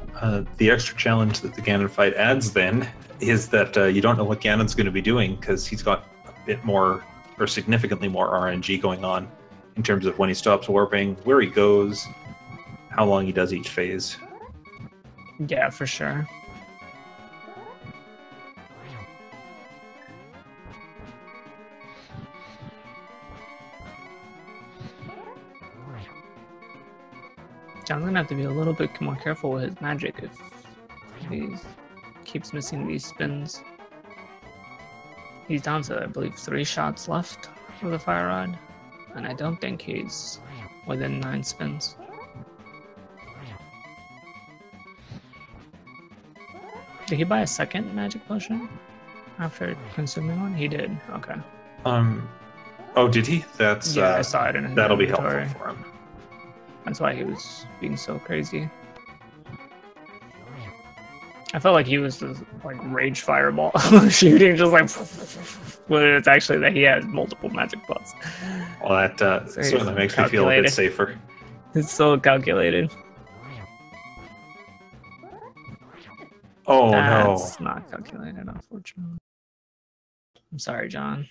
A: The extra challenge that the Ganon fight adds then is that you don't know what Ganon's going to be doing, because he's got a bit more, or significantly more RNG going on in terms of when he stops warping, where he goes, how long he does each phase.
B: Yeah, for sure. John's gonna have to be a little bit more careful with his magic if he keeps missing these spins. He's down to, I believe, 3 shots left with the fire rod, and I don't think he's within 9 spins. Did he buy a second magic potion after consuming one? He did. Okay.
A: Oh, did he? That's
B: yeah, I saw it in his
A: that'll
B: inventory.
A: be helpful for him.
B: That's why he was being so crazy. I felt like he was just like rage fireball shooting, just like. When it's actually that he has multiple magic pots.
A: Well, that certainly makes me feel a bit safer.
B: It's so calculated.
A: Oh,
B: That's not calculated, unfortunately. I'm sorry, John.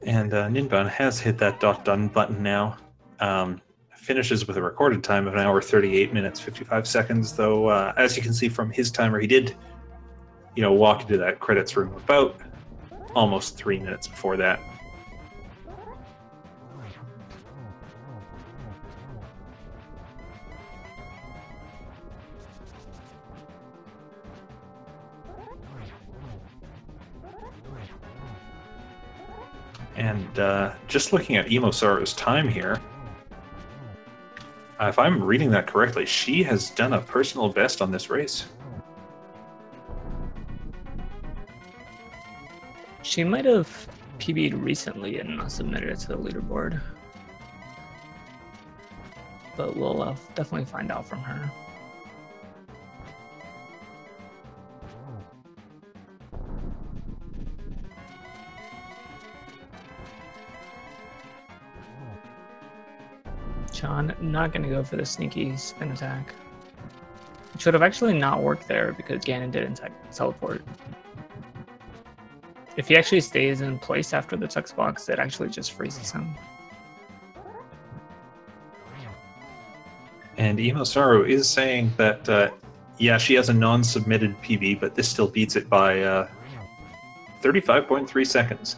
A: And Ninban has hit that done button now. Finishes with a recorded time of 1 hour 38 minutes 55 seconds, though as you can see from his timer, he did, you know, walk into that credits room about almost 3 minutes before that. And just looking at EmoSaru's time here, if I'm reading that correctly, she has done a personal best on this race.
B: She might have PB'd recently and not submitted it to the leaderboard. But we'll definitely find out from her. John, not going to go for the sneaky spin attack. It should have actually not worked there because Ganon didn't teleport. If he actually stays in place after the text box, it actually just freezes him.
A: And EmoSaru is saying that, yeah, she has a non-submitted PB, but this still beats it by 35.3 seconds,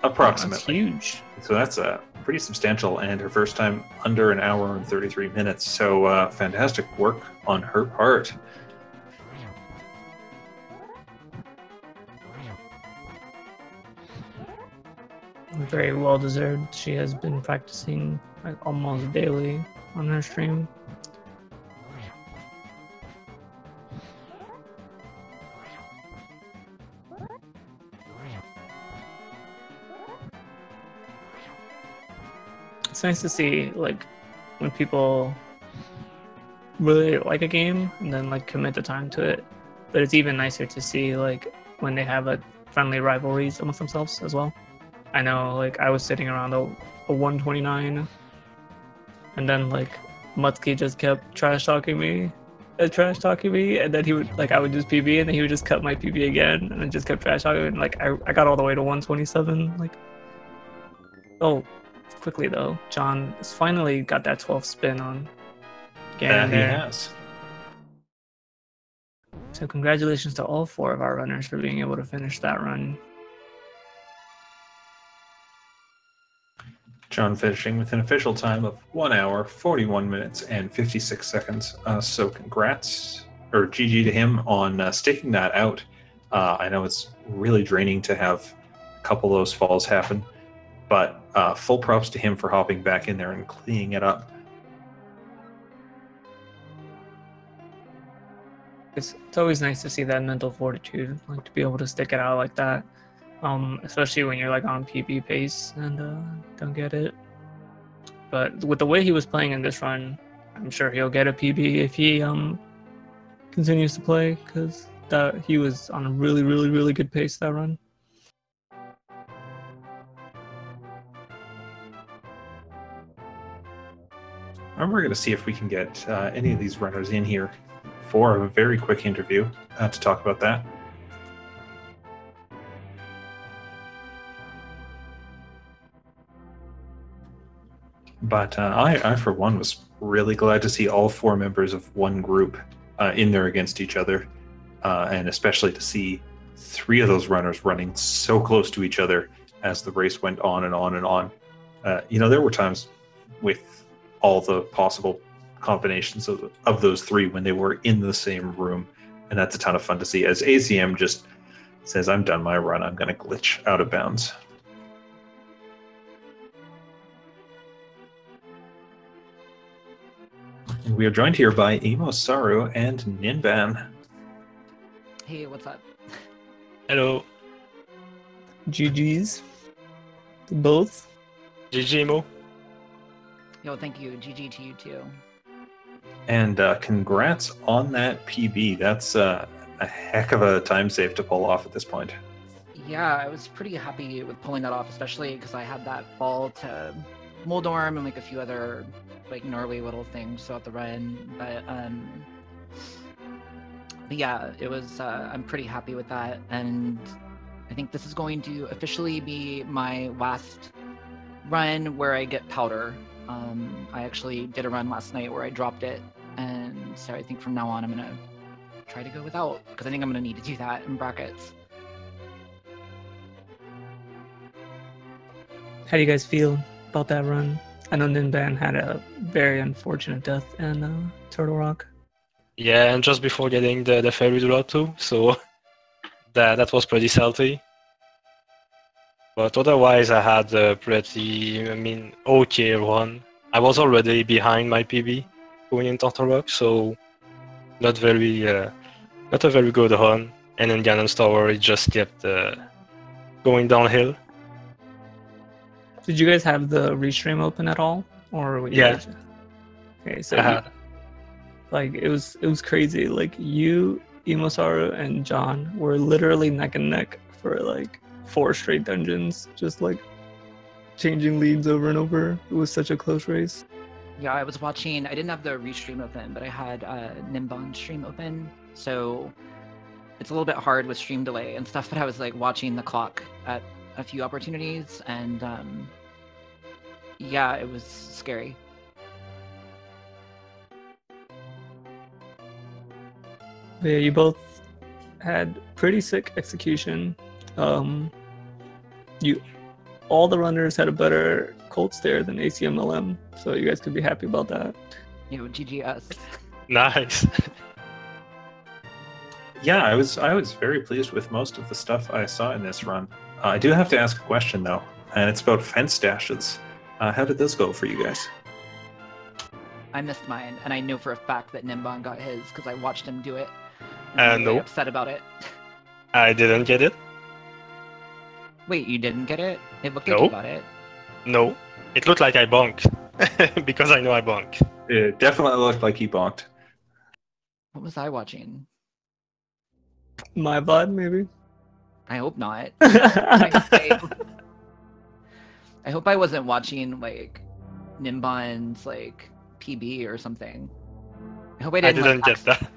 A: approximately.
B: That's huge.
A: So that's pretty substantial, and her first time under an hour and 33 minutes. So fantastic work on her part.
B: Very well deserved. She has been practicing like almost daily on her stream. It's nice to see like when people really like a game and then like commit the time to it, but it's even nicer to see like when they have like friendly rivalries amongst themselves as well. I know, like, I was sitting around a 129, and then, like, Mutski just kept trash-talking me, and then he would, like, I would just PB, and then he would just cut my PB again, and then just kept trash-talking, and, like, I got all the way to 127, like, oh, quickly, though, John has finally got that 12th spin on Ganon
A: He has.
B: So congratulations to all 4 of our runners for being able to finish that run.
A: John finishing with an official time of 1 hour, 41 minutes, and 56 seconds. So congrats, or GG to him on sticking that out. I know it's really draining to have a couple of those falls happen, but full props to him for hopping back in there and cleaning it up.
B: It's always nice to see that mental fortitude, like to be able to stick it out like that. Especially when you're like on PB pace and don't get it. But with the way he was playing in this run, I'm sure he'll get a PB if he continues to play, because he was on a really, really, really good pace that run.
A: And we're going to see if we can get any of these runners in here for a very quick interview to talk about that. But I, for one, was really glad to see all 4 members of one group in there against each other, and especially to see 3 of those runners running so close to each other as the race went on and on and on. You know, there were times with all the possible combinations of those 3 when they were in the same room, and that's a ton of fun to see as ACM just says, I'm done my run, I'm going to glitch out of bounds. And we are joined here by EmoSaru and Ninban.
C: Hey, what's up?
D: Hello.
B: GG's. To both.
D: GG, Emo.
C: Yo, thank you. GG to you too.
A: And congrats on that PB. That's a heck of a time save to pull off at this point.
C: Yeah, I was pretty happy with pulling that off, especially because I had that fall to Moldorm and like a few other like gnarly little things throughout the run. But yeah, it was. I'm pretty happy with that, and I think this is going to officially be my last run where I get powder. I actually did a run last night where I dropped it, and so I think from now on I'm gonna try to go without, because I think I'm gonna need to do that in brackets.
B: How do you guys feel about that run? I know Ninban had a very unfortunate death in Turtle Rock.
D: Yeah, and just before getting the fairy do lot too, so that was pretty salty. But otherwise, I had a pretty, okay run. I was already behind my PB going in Turtle Rock, so not a very good run. And in Ganon's Tower, it just kept going downhill.
B: Did you guys have the restream open at all, or were you
D: Yeah.
B: guys... Okay, so like it was crazy. Like you, EmoSaru, and John were literally neck and neck for like 4 straight dungeons, just like changing leads over and over. It was such a close race.
C: Yeah, I was watching. I didn't have the restream open, but I had Ninban stream open, so it's a little bit hard with stream delay and stuff. But I was like watching the clock at a few opportunities, and yeah, it was scary.
B: But yeah, you both had pretty sick execution. All the runners had a better Colt stare than Acmlm, so you guys could be happy about that.
C: You know, GGS.
D: Nice.
A: Yeah, I was very pleased with most of the stuff I saw in this run. I do have to ask a question though, and it's about fence dashes. How did this go for you guys?
C: I missed mine, and I know for a fact that Ninban got his because I watched him do it. And I'm really
D: No.
C: upset about it.
D: I didn't get it.
C: Wait, you didn't get it? It looked like
D: No.
C: you got it.
D: No. It looked like I bonked. Because I know I bonk.
A: It definitely looked like he bonked.
C: What was I watching?
B: My VOD, maybe?
C: I hope not. I hope I wasn't watching like Ninban's like PB or something. I hope I
D: I
C: didn't.
D: didn't get that.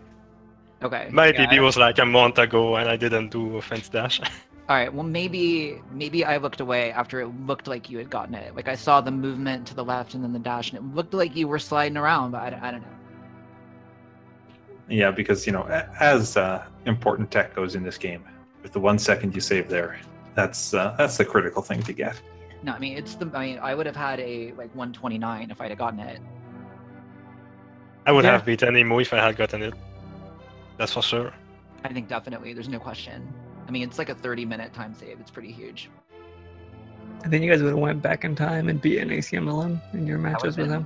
C: Okay.
D: My
C: yeah,
D: PB was like a month ago and I didn't do a fence dash.
C: All right. Well, maybe I looked away after it looked like you had gotten it. Like I saw the movement to the left and then the dash, and it looked like you were sliding around, but I don't know.
A: Yeah, because as important tech goes in this game, with the 1 second you save there, that's the critical thing to get.
C: No, I mean I would have had a like 129 if I'd have gotten it.
D: I would
B: Yeah.
D: have beaten Emo if I had gotten it. That's for sure.
C: I think definitely. There's no question. I mean, it's like a 30-minute time save. It's pretty huge.
B: And then you guys would have went back in time and beaten Acmlm in your
C: That
B: matches
C: would've
B: with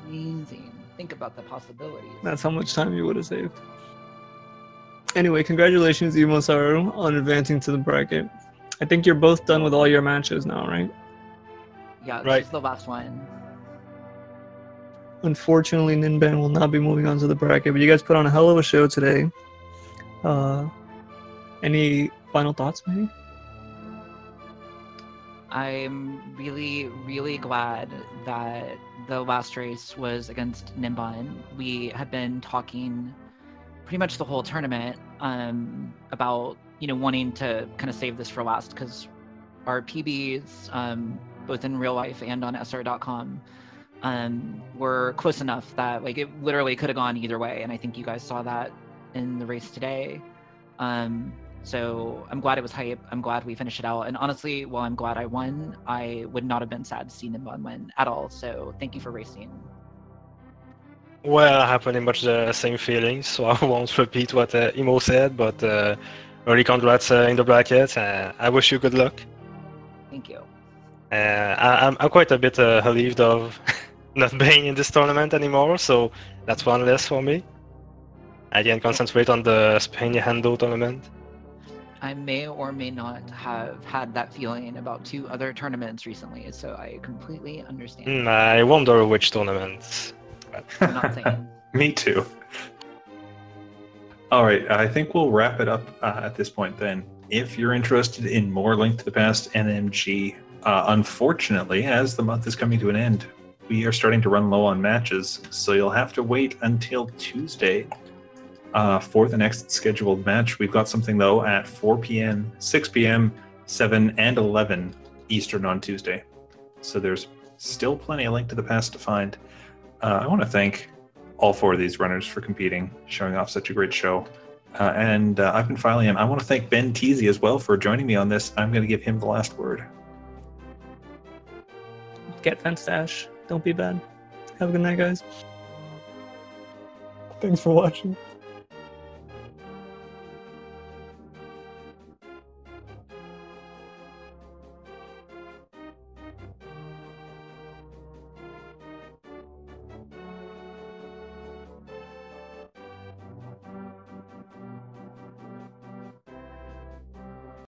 C: been
B: him.
C: amazing. Think about the possibilities.
B: That's how much time you would have saved. Anyway, congratulations, EmoSaru, on advancing to the bracket. I think you're both done with all your matches now, right?
C: Yeah, this
D: Right.
C: is the last one.
B: Unfortunately, Ninban will not be moving on to the bracket, but you guys put on a hell of a show today. Any final thoughts, maybe?
C: I'm really, really glad that the last race was against Ninban. We had been talking pretty much the whole tournament about wanting to kind of save this for last because our PBs, both in real life and on SR.com, were close enough that like it literally could have gone either way, and I think you guys saw that in the race today. So I'm glad it was hype. I'm glad we finished it out. And honestly, while I'm glad I won, I would not have been sad to see Ninban win at all. So thank you for racing.
D: Well, I have pretty much the same feelings, so I won't repeat what Emo said, but early congrats in the bracket. I wish you good luck.
C: Thank you.
D: I'm quite a bit relieved of not being in this tournament anymore, so that's one less for me. I can concentrate on the Spain Hando tournament.
C: I may or may not have had that feeling about 2 other tournaments recently, so I completely understand.
D: I wonder which tournaments.
C: I'm not saying.
A: Me too. All right, I think we'll wrap it up at this point then. If you're interested in more Link to the Past NMG, unfortunately, as the month is coming to an end, we are starting to run low on matches, so you'll have to wait until Tuesday for the next scheduled match. We've got something, though, at 4 p.m., 6 p.m., 7, and 11 Eastern on Tuesday. So there's still plenty of Link to the Past to find. I want to thank all 4 of these runners for competing, showing off such a great show. And I've been filing in. I want to thank Ben Teasy as well for joining me on this. I'm going to give him the last word.
B: Get fence dash. Don't be bad. Have a good night, guys. Thanks for watching.